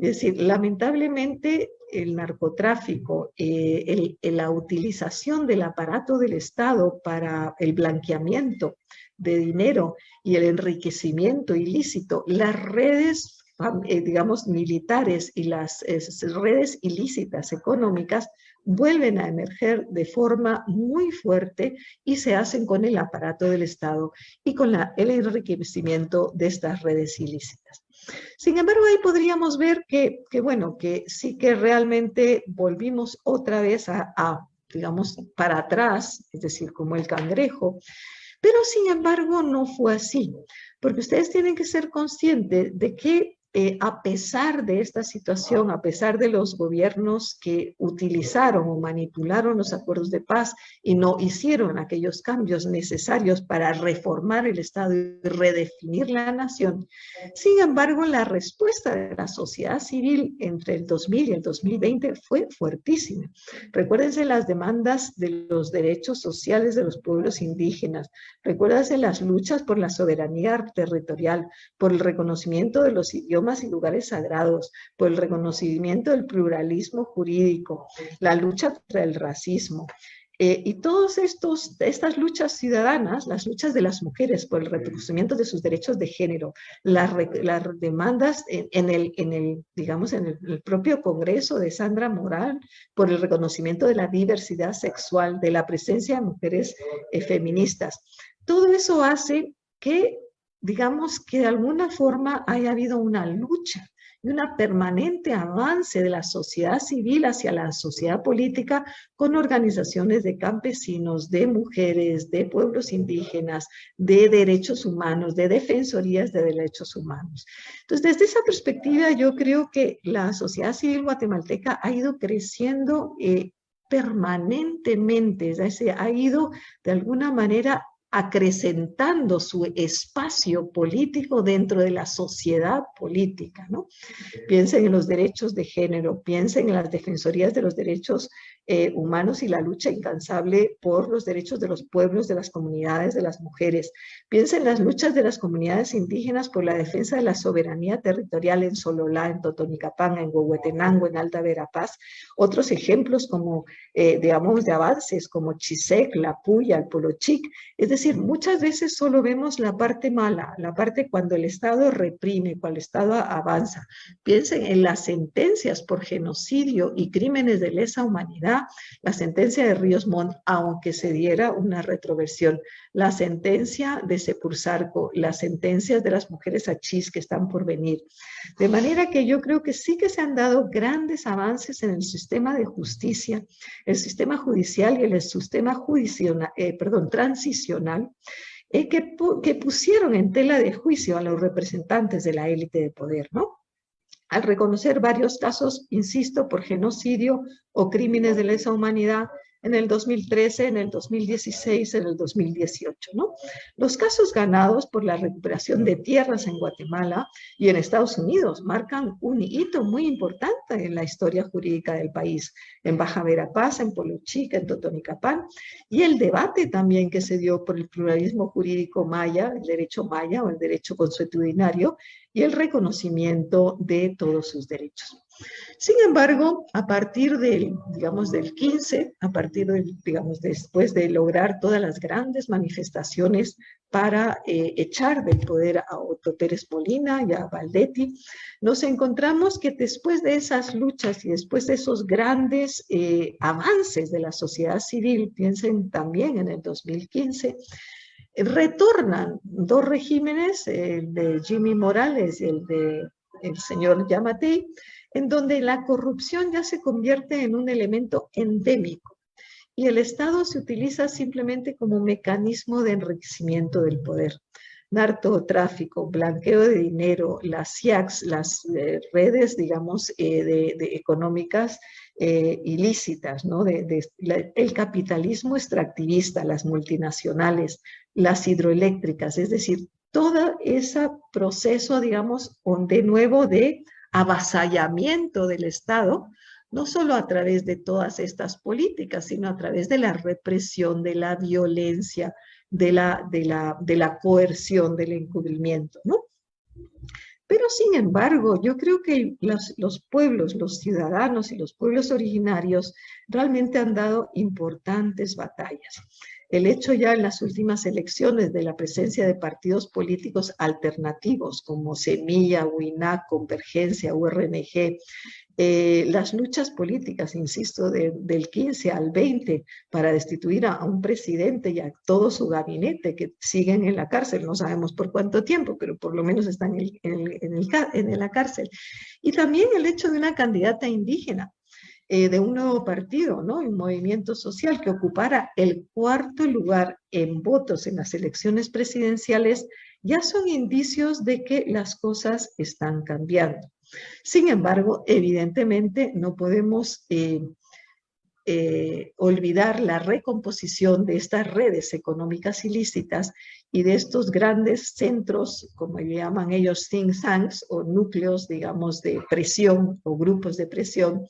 Es decir, lamentablemente el narcotráfico, la utilización del aparato del Estado para el blanqueamiento de dinero y el enriquecimiento ilícito, las redes, militares y las redes ilícitas económicas vuelven a emerger de forma muy fuerte y se hacen con el aparato del Estado y con el enriquecimiento de estas redes ilícitas. Sin embargo, ahí podríamos ver que sí que realmente volvimos otra vez para atrás, es decir, como el cangrejo, pero sin embargo no fue así, porque ustedes tienen que ser conscientes de que a pesar de esta situación, a pesar de los gobiernos que utilizaron o manipularon los acuerdos de paz y no hicieron aquellos cambios necesarios para reformar el Estado y redefinir la nación, sin embargo, la respuesta de la sociedad civil entre el 2000 y el 2020 fue fuertísima. Recuérdense las demandas de los derechos sociales de los pueblos indígenas, recuérdense las luchas por la soberanía territorial, por el reconocimiento de los idiomas y lugares sagrados, por el reconocimiento del pluralismo jurídico, la lucha contra el racismo. Y todas estas luchas ciudadanas, las luchas de las mujeres por el reconocimiento de sus derechos de género, las demandas en el propio Congreso de Sandra Morán por el reconocimiento de la diversidad sexual, de la presencia de mujeres feministas, todo eso hace que de alguna forma haya habido una lucha y un permanente avance de la sociedad civil hacia la sociedad política, con organizaciones de campesinos, de mujeres, de pueblos indígenas, de derechos humanos, de defensorías de derechos humanos. Entonces, desde esa perspectiva, yo creo que la sociedad civil guatemalteca ha ido creciendo permanentemente, es decir, ha ido de alguna manera acrecentando su espacio político dentro de la sociedad política, ¿no? Piensen en los derechos de género, piensen en las defensorías de los derechos humanos y la lucha incansable por los derechos de los pueblos, de las comunidades, de las mujeres. Piensa en las luchas de las comunidades indígenas por la defensa de la soberanía territorial en Sololá, en Totonicapán, en Huehuetenango, en Alta Verapaz. Otros ejemplos como, digamos, de avances como Chisec, La Puya, el Polochic. Es decir, muchas veces solo vemos la parte mala, la parte cuando el Estado reprime, cuando el Estado avanza. Piensen en las sentencias por genocidio y crímenes de lesa humanidad, la sentencia de Ríos Montt, aunque se diera una retroversión, la sentencia de Sepursarco, las sentencias de las mujeres achís que están por venir. De manera que yo creo que sí que se han dado grandes avances en el sistema de justicia, el sistema judicial y el sistema transicional, que pusieron en tela de juicio a los representantes de la élite de poder, ¿no? Al reconocer varios casos, insisto, por genocidio o crímenes de lesa humanidad en el 2013, en el 2016, en el 2018, ¿no? Los casos ganados por la recuperación de tierras en Guatemala y en Estados Unidos marcan un hito muy importante en la historia jurídica del país, en Baja Verapaz, en Polochic, en Totonicapán, y el debate también que se dio por el pluralismo jurídico maya, el derecho maya o el derecho consuetudinario, y el reconocimiento de todos sus derechos. Sin embargo, a partir del, digamos, del 15, a partir del, digamos, después de lograr todas las grandes manifestaciones para echar del poder a Otto Pérez Molina y a Valdetti, nos encontramos que después de esas luchas y después de esos grandes avances de la sociedad civil, piensen también en el 2015, retornan dos regímenes, el de Jimmy Morales y el de el señor Yamatei, en donde la corrupción ya se convierte en un elemento endémico y el Estado se utiliza simplemente como mecanismo de enriquecimiento del poder. Narcotráfico, blanqueo de dinero, las CIACs, las redes, digamos, económicas ilícitas, ¿no? El capitalismo extractivista, las multinacionales, las hidroeléctricas, es decir, todo ese proceso, digamos, de nuevo de avasallamiento del Estado, no solo a través de todas estas políticas, sino a través de la represión, de la violencia, de la coerción, del encubrimiento, ¿no? Pero sin embargo, yo creo que los pueblos, los ciudadanos y los pueblos originarios realmente han dado importantes batallas. El hecho ya en las últimas elecciones de la presencia de partidos políticos alternativos como Semilla, UINAC, Convergencia, URNG, las luchas políticas, insisto, del 15 al 20 para destituir a un presidente y a todo su gabinete que siguen en la cárcel, no sabemos por cuánto tiempo, pero por lo menos están en la cárcel. Y también el hecho de una candidata indígena, de un nuevo partido, ¿no? Un movimiento social que ocupara el 4º lugar en votos en las elecciones presidenciales, ya son indicios de que las cosas están cambiando. Sin embargo, evidentemente no podemos olvidar la recomposición de estas redes económicas ilícitas y de estos grandes centros, como llaman ellos, think tanks o núcleos, digamos, de presión o grupos de presión,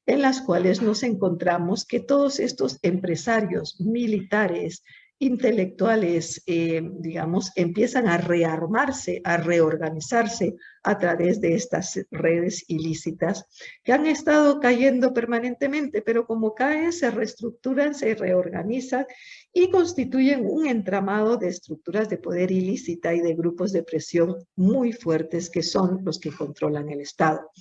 en las cuales nos encontramos que todos estos empresarios militares, intelectuales, digamos, empiezan a rearmarse, a reorganizarse a través de estas redes ilícitas que han estado cayendo permanentemente, pero como caen, se reestructuran, se reorganizan y constituyen un entramado de estructuras de poder ilícita y de grupos de presión muy fuertes que son los que controlan el Estado.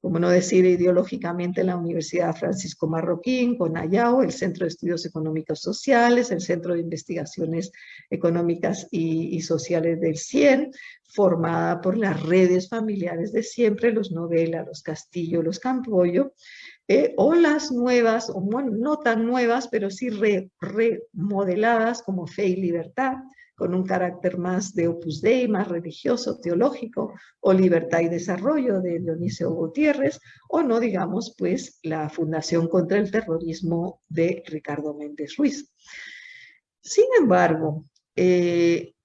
Como no decir ideológicamente la Universidad Francisco Marroquín, CONAYAO, el Centro de Estudios Económicos Sociales, el Centro de Investigaciones Económicas y Sociales del CIEN, formada por las redes familiares de siempre, los Novela, los Castillo, los Campoyo, o las nuevas, o bueno, no tan nuevas, pero sí remodeladas como Fe y Libertad, con un carácter más de Opus Dei, más religioso, teológico, o Libertad y Desarrollo de Dionisio Gutiérrez, o no, digamos, pues, la Fundación contra el Terrorismo de Ricardo Méndez Ruiz. Sin embargo,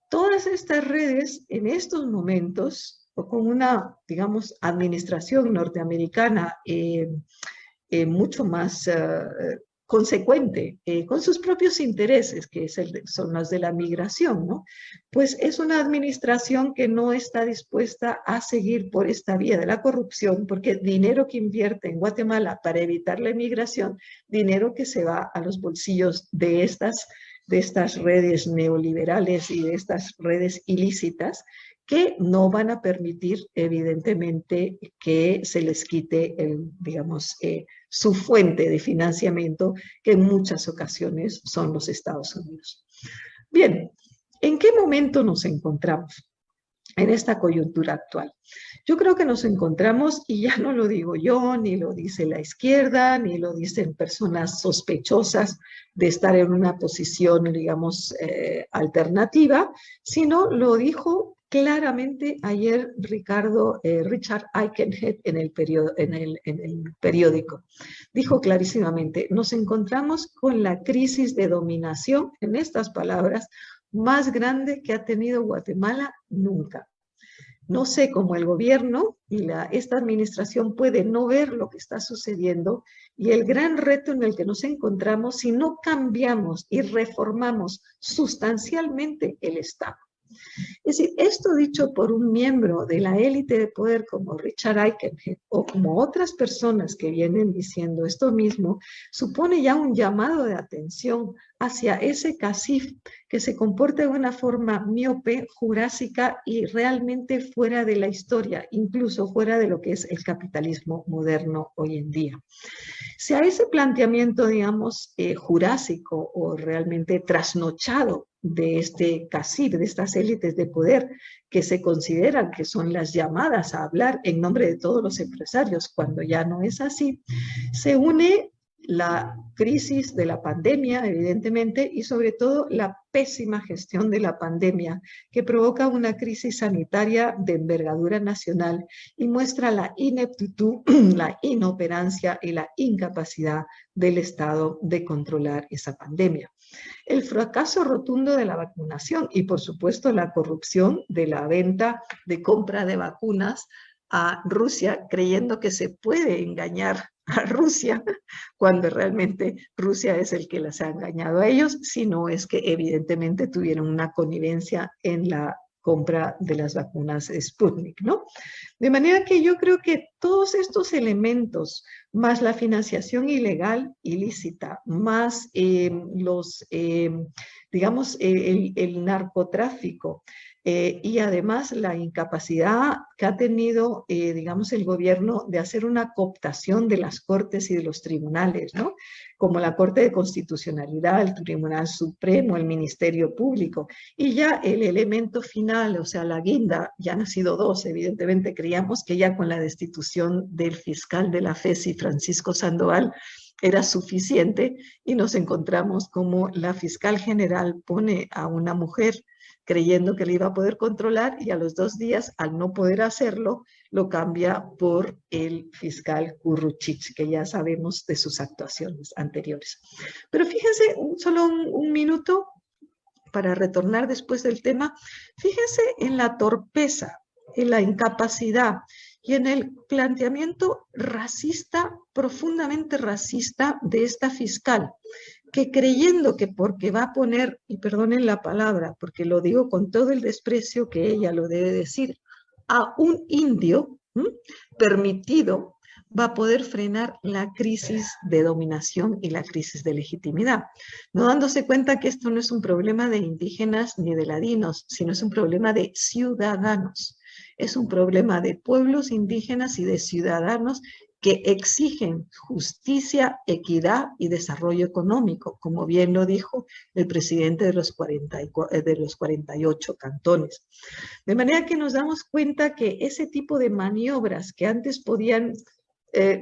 todas estas redes en estos momentos, o con una, digamos, administración norteamericana mucho más consecuente con sus propios intereses, que son los de la migración, ¿no? Pues es una administración que no está dispuesta a seguir por esta vía de la corrupción, porque dinero que invierte en Guatemala para evitar la inmigración, dinero que se va a los bolsillos de estas redes neoliberales y de estas redes ilícitas, que no van a permitir, evidentemente, que se les quite, digamos, su fuente de financiamiento, que en muchas ocasiones son los Estados Unidos. Bien, ¿en qué momento nos encontramos en esta coyuntura actual? Yo creo que nos encontramos, y ya no lo digo yo, ni lo dice la izquierda, ni lo dicen personas sospechosas de estar en una posición, digamos, alternativa, sino lo dijo claramente ayer Richard Aikenhead en el periódico. Dijo clarísimamente, nos encontramos con la crisis de dominación, en estas palabras, más grande que ha tenido Guatemala nunca. No sé cómo el gobierno y esta administración puede no ver lo que está sucediendo y el gran reto en el que nos encontramos si no cambiamos y reformamos sustancialmente el Estado. Es decir, esto dicho por un miembro de la élite de poder como Richard Aikenhead o como otras personas que vienen diciendo esto mismo, supone ya un llamado de atención hacia ese CACIF que se comporta de una forma miope, jurásica y realmente fuera de la historia, incluso fuera de lo que es el capitalismo moderno hoy en día. Si a ese planteamiento, digamos, jurásico o realmente trasnochado de este CACIF, de estas élites de poder que se consideran que son las llamadas a hablar en nombre de todos los empresarios, cuando ya no es así, se une la crisis de la pandemia, evidentemente, y sobre todo la pésima gestión de la pandemia, que provoca una crisis sanitaria de envergadura nacional y muestra la ineptitud, la inoperancia y la incapacidad del Estado de controlar esa pandemia. El fracaso rotundo de la vacunación y, por supuesto, la corrupción de la venta de compra de vacunas a Rusia, creyendo que se puede engañar a Rusia, cuando realmente Rusia es el que las ha engañado a ellos, sino es que evidentemente tuvieron una connivencia en la compra de las vacunas Sputnik, ¿no? De manera que yo creo que todos estos elementos, más la financiación ilegal, ilícita, más digamos, el narcotráfico, y además la incapacidad que ha tenido, digamos, el gobierno de hacer una cooptación de las cortes y de los tribunales, ¿no? Como la Corte de Constitucionalidad, el Tribunal Supremo, el Ministerio Público, y ya el elemento final, o sea, la guinda, ya han sido dos, evidentemente creíamos que ya con la destitución del fiscal de la FESI, Francisco Sandoval, era suficiente, y nos encontramos como la fiscal general pone a una mujer creyendo que le iba a poder controlar, y a los 2 días, al no poder hacerlo, lo cambia por el fiscal Curruchich, que ya sabemos de sus actuaciones anteriores. Pero fíjense, solo un minuto para retornar después del tema, fíjense en la torpeza, en la incapacidad y en el planteamiento racista, profundamente racista de esta fiscal, que creyendo que porque va a poner, y perdonen la palabra, porque lo digo con todo el desprecio que ella lo debe decir, a un indio permitido, va a poder frenar la crisis de dominación y la crisis de legitimidad, no dándose cuenta que esto no es un problema de indígenas ni de ladinos, sino es un problema de ciudadanos, es un problema de pueblos indígenas y de ciudadanos que exigen justicia, equidad y desarrollo económico, como bien lo dijo el presidente de los 48 cantones. De manera que nos damos cuenta que ese tipo de maniobras que antes podían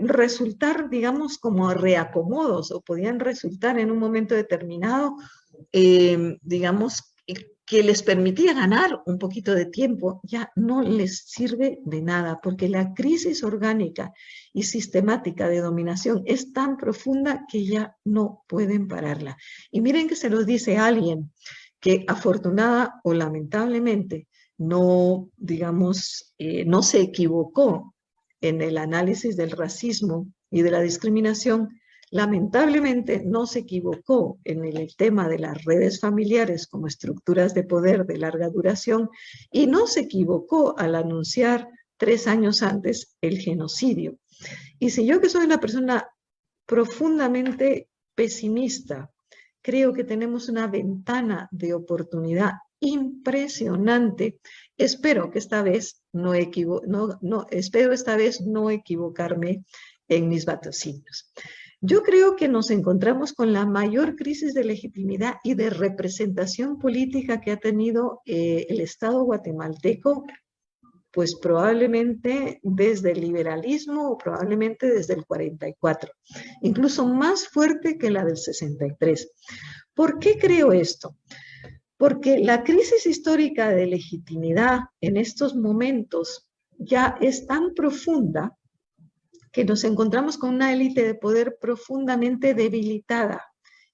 resultar, digamos, como reacomodos o podían resultar en un momento determinado, digamos, que les permitía ganar un poquito de tiempo, ya no les sirve de nada, porque la crisis orgánica y sistemática de dominación es tan profunda que ya no pueden pararla. Y miren que se los dice alguien que afortunada o lamentablemente no, digamos, no se equivocó en el análisis del racismo y de la discriminación, Lamentablemente no se equivocó en el tema de las redes familiares como estructuras de poder de larga duración y no se equivocó al anunciar 3 años antes el genocidio. Y si yo, que soy una persona profundamente pesimista, creo que tenemos una ventana de oportunidad impresionante, espero esta vez no equivocarme en mis vaticinios. Yo creo que nos encontramos con la mayor crisis de legitimidad y de representación política que ha tenido el Estado guatemalteco, pues probablemente desde el liberalismo o probablemente desde el 44, incluso más fuerte que la del 63. ¿Por qué creo esto? Porque la crisis histórica de legitimidad en estos momentos ya es tan profunda que nos encontramos con una élite de poder profundamente debilitada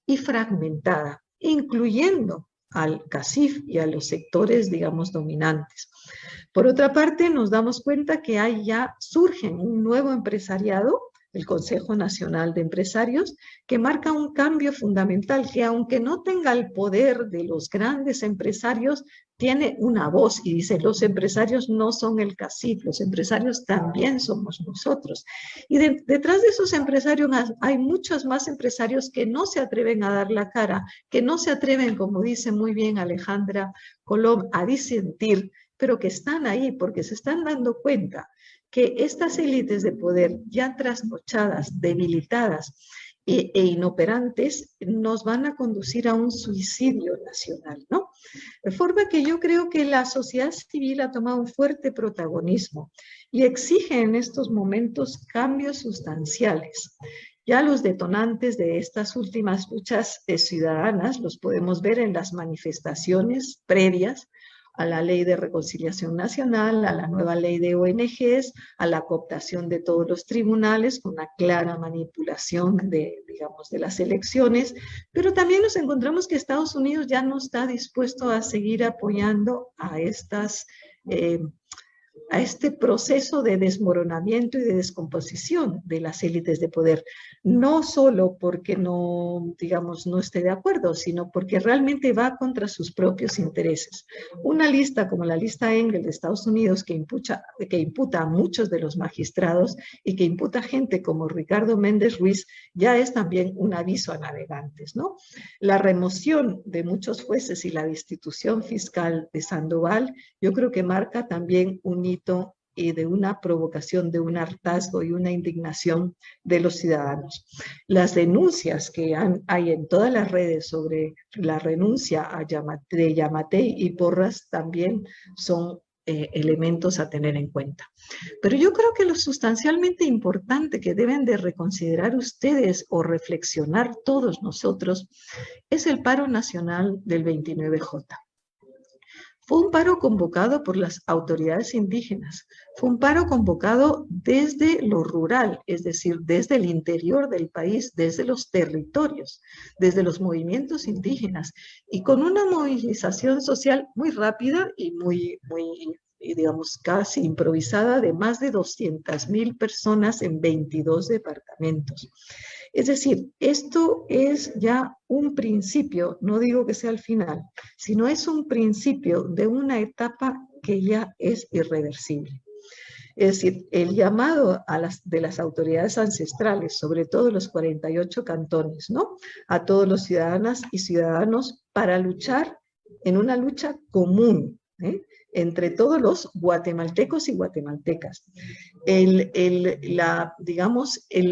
y fragmentada, incluyendo al CACIF y a los sectores, digamos, dominantes. Por otra parte, nos damos cuenta que surge un nuevo empresariado, el Consejo Nacional de Empresarios, que marca un cambio fundamental, que aunque no tenga el poder de los grandes empresarios, tiene una voz y dice, los empresarios no son el CACIF, los empresarios también somos nosotros. Y detrás de esos empresarios hay muchos más empresarios que no se atreven a dar la cara, que no se atreven, como dice muy bien Alejandra Colom, a disentir, pero que están ahí porque se están dando cuenta que estas élites de poder ya trasnochadas, debilitadas e inoperantes nos van a conducir a un suicidio nacional, ¿no? De forma que yo creo que la sociedad civil ha tomado un fuerte protagonismo y exige en estos momentos cambios sustanciales. Ya los detonantes de estas últimas luchas ciudadanas los podemos ver en las manifestaciones previas a la Ley de Reconciliación Nacional, a la nueva ley de ONGs, a la cooptación de todos los tribunales, con una clara manipulación de las elecciones, pero también nos encontramos que Estados Unidos ya no está dispuesto a seguir apoyando a este proceso de desmoronamiento y de descomposición de las élites de poder, no solo porque no esté de acuerdo, sino porque realmente va contra sus propios intereses. Una lista como la lista Engel de Estados Unidos que imputa a muchos de los magistrados y que imputa a gente como Ricardo Méndez Ruiz, ya es también un aviso a navegantes, ¿no? La remoción de muchos jueces y la destitución fiscal de Sandoval, yo creo que marca también un hito y de una provocación, de un hartazgo y una indignación de los ciudadanos. Las denuncias que hay en todas las redes sobre la renuncia de Yamatei y Porras también son elementos a tener en cuenta. Pero yo creo que lo sustancialmente importante que deben de reconsiderar ustedes o reflexionar todos nosotros es el paro nacional del 29J. Fue un paro convocado por las autoridades indígenas, fue un paro convocado desde lo rural, es decir, desde el interior del país, desde los territorios, desde los movimientos indígenas, y con una movilización social muy rápida y muy casi improvisada de más de 200,000 personas en 22 departamentos. Es decir, esto es ya un principio, no digo que sea el final, sino es un principio de una etapa que ya es irreversible. Es decir, el llamado de las autoridades ancestrales, sobre todo los 48 cantones, ¿no? A todos los ciudadanas y ciudadanos para luchar en una lucha común, entre todos los guatemaltecos y guatemaltecas. El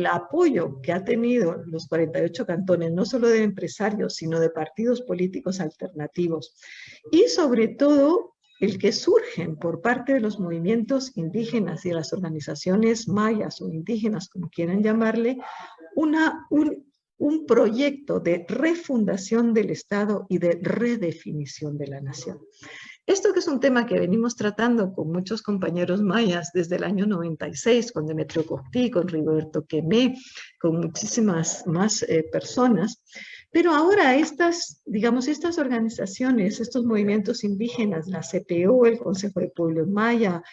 apoyo que ha tenido los 48 cantones, no solo de empresarios, sino de partidos políticos alternativos, y sobre todo el que surgen por parte de los movimientos indígenas y de las organizaciones mayas o indígenas, como quieran llamarle, un proyecto de refundación del Estado y de redefinición de la nación. Esto que es un tema que venimos tratando con muchos compañeros mayas desde el año 96, con Demetrio Coctí, con Rigoberto Quemé, con muchísimas más personas, pero ahora estas organizaciones, estos movimientos indígenas, la CPO, el Consejo de Pueblos Maya,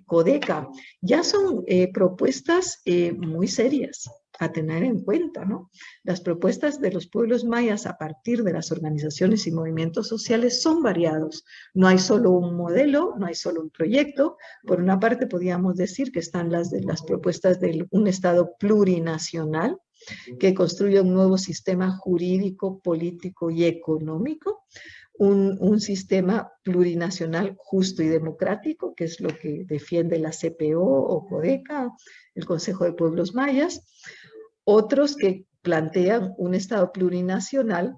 CODECA, ya son propuestas muy serias, a tener en cuenta, ¿no? Las propuestas de los pueblos mayas a partir de las organizaciones y movimientos sociales son variados. No hay solo un modelo, no hay solo un proyecto. Por una parte, podríamos decir que están las propuestas de un Estado plurinacional que construye un nuevo sistema jurídico, político y económico. Un sistema plurinacional justo y democrático, que es lo que defiende la CPO o CODECA, el Consejo de Pueblos Mayas. Otros que plantean un Estado plurinacional,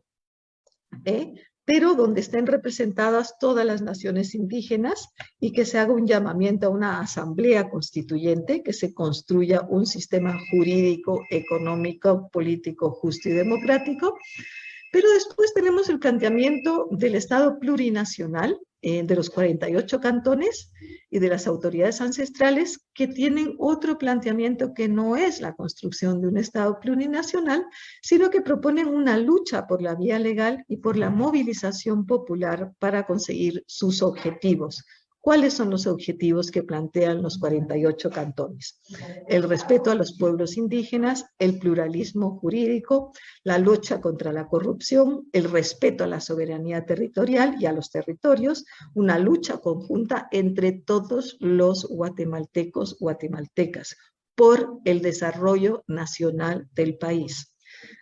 pero donde estén representadas todas las naciones indígenas y que se haga un llamamiento a una asamblea constituyente, que se construya un sistema jurídico, económico, político, justo y democrático. Pero después tenemos el planteamiento del Estado plurinacional, de los 48 cantones y de las autoridades ancestrales, que tienen otro planteamiento que no es la construcción de un Estado plurinacional, sino que proponen una lucha por la vía legal y por la movilización popular para conseguir sus objetivos. ¿Cuáles son los objetivos que plantean los 48 cantones? El respeto a los pueblos indígenas, el pluralismo jurídico, la lucha contra la corrupción, el respeto a la soberanía territorial y a los territorios, una lucha conjunta entre todos los guatemaltecos, guatemaltecas, por el desarrollo nacional del país.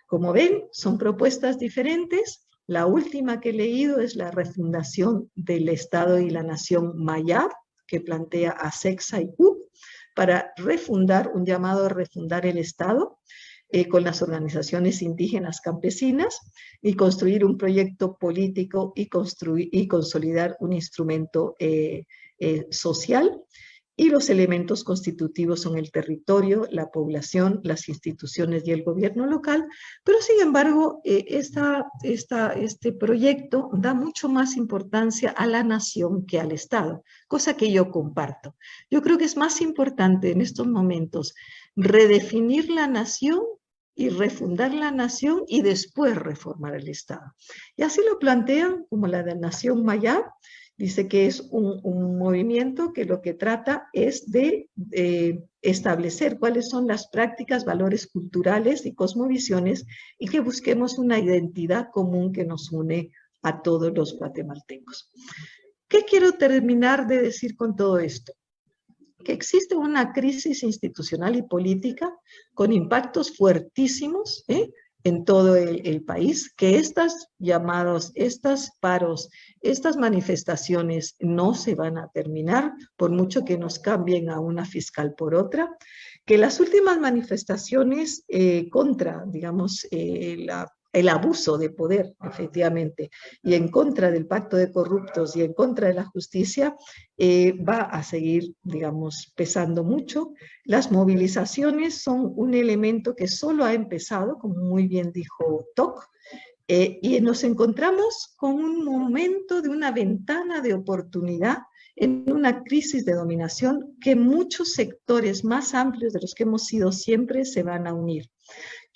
Como ven, son propuestas diferentes. La última que he leído es la refundación del Estado y la Nación Maya, que plantea a Sexa y Q para refundar, un llamado a refundar el Estado con las organizaciones indígenas campesinas y construir un proyecto político y consolidar un instrumento social. Y los elementos constitutivos son el territorio, la población, las instituciones y el gobierno local, pero sin embargo este proyecto da mucho más importancia a la nación que al Estado, cosa que yo comparto. Yo creo que es más importante en estos momentos redefinir la nación y refundar la nación y después reformar el Estado. Y así lo plantean como la de Nación Maya. Dice que es un movimiento que lo que trata es de establecer cuáles son las prácticas, valores culturales y cosmovisiones y que busquemos una identidad común que nos une a todos los guatemaltecos. ¿Qué quiero terminar de decir con todo esto? Que existe una crisis institucional y política con impactos fuertísimos, en todo el país, que estas llamadas, estos paros, estas manifestaciones no se van a terminar, por mucho que nos cambien a una fiscal por otra, que las últimas manifestaciones contra, digamos, el abuso de poder, efectivamente, y en contra del pacto de corruptos y en contra de la justicia, va a seguir, digamos, pesando mucho. Las movilizaciones son un elemento que solo ha empezado, como muy bien dijo Toc, y nos encontramos con un momento de una ventana de oportunidad en una crisis de dominación que muchos sectores más amplios de los que hemos sido siempre se van a unir.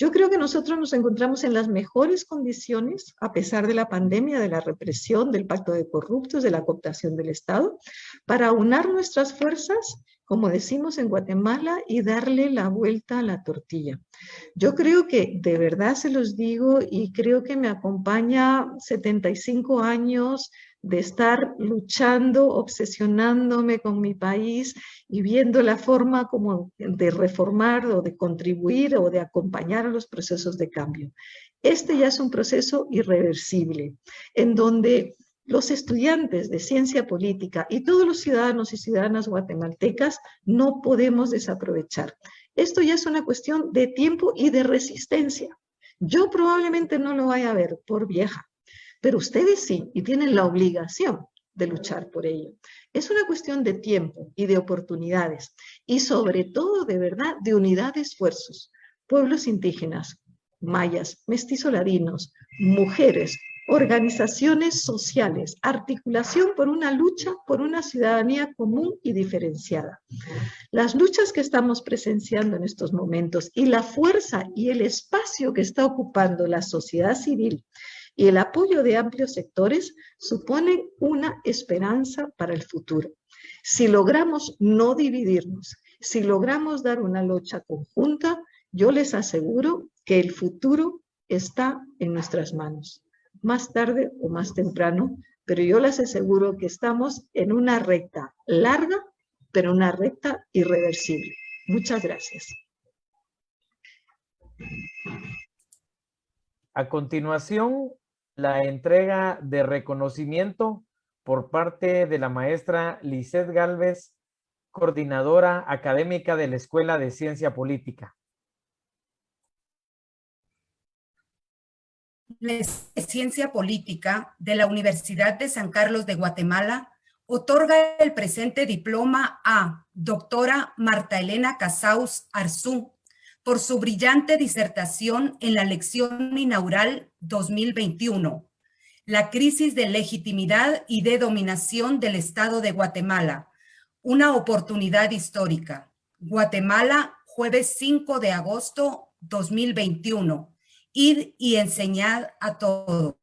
Yo creo que nosotros nos encontramos en las mejores condiciones, a pesar de la pandemia, de la represión, del pacto de corruptos, de la cooptación del Estado, para aunar nuestras fuerzas, como decimos en Guatemala, y darle la vuelta a la tortilla. Yo creo que, de verdad se los digo, y creo que me acompaña 75 años de estar luchando, obsesionándome con mi país y viendo la forma como de reformar o de contribuir o de acompañar a los procesos de cambio. Este ya es un proceso irreversible, en donde los estudiantes de ciencia política y todos los ciudadanos y ciudadanas guatemaltecas no podemos desaprovechar. Esto ya es una cuestión de tiempo y de resistencia. Yo probablemente no lo vaya a ver por vieja, pero ustedes sí, y tienen la obligación de luchar por ello. Es una cuestión de tiempo y de oportunidades, y sobre todo, de verdad, de unidad de esfuerzos. Pueblos indígenas, mayas, mestizoladinos, mujeres, organizaciones sociales, articulación por una lucha por una ciudadanía común y diferenciada. Las luchas que estamos presenciando en estos momentos y la fuerza y el espacio que está ocupando la sociedad civil y el apoyo de amplios sectores suponen una esperanza para el futuro. Si logramos no dividirnos, si logramos dar una lucha conjunta, Yo les aseguro que el futuro está en nuestras manos, más tarde o más temprano, pero yo les aseguro que estamos en una recta larga, pero una recta irreversible. Muchas gracias. A continuación, la entrega de reconocimiento por parte de la maestra Lisset Gálvez, coordinadora académica de la Escuela de Ciencia Política. La Escuela de Ciencia Política de la Universidad de San Carlos de Guatemala otorga el presente diploma a doctora Marta Elena Casaus Arzú por su brillante disertación en la lección inaugural 2021, La crisis de legitimidad y de dominación del Estado de Guatemala, una oportunidad histórica. Guatemala, jueves 5 de agosto 2021. Id y enseñad a todos.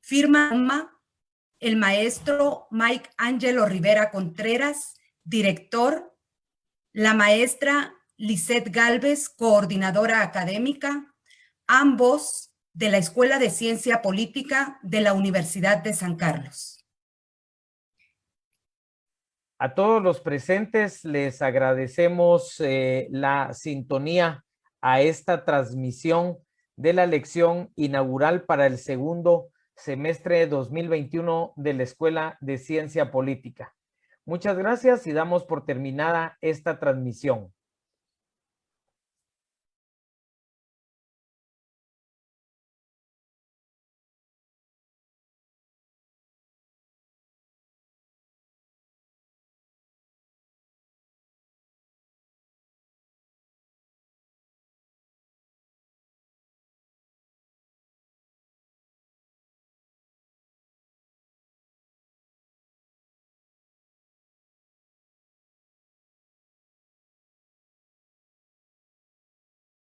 Firma el maestro Mike Ángelo Rivera Contreras, director, la maestra Lisset Gálvez, coordinadora académica, ambos de la Escuela de Ciencia Política de la Universidad de San Carlos. A todos los presentes les agradecemos la sintonía a esta transmisión de la lección inaugural para el segundo semestre 2021 de la Escuela de Ciencia Política. Muchas gracias y damos por terminada esta transmisión.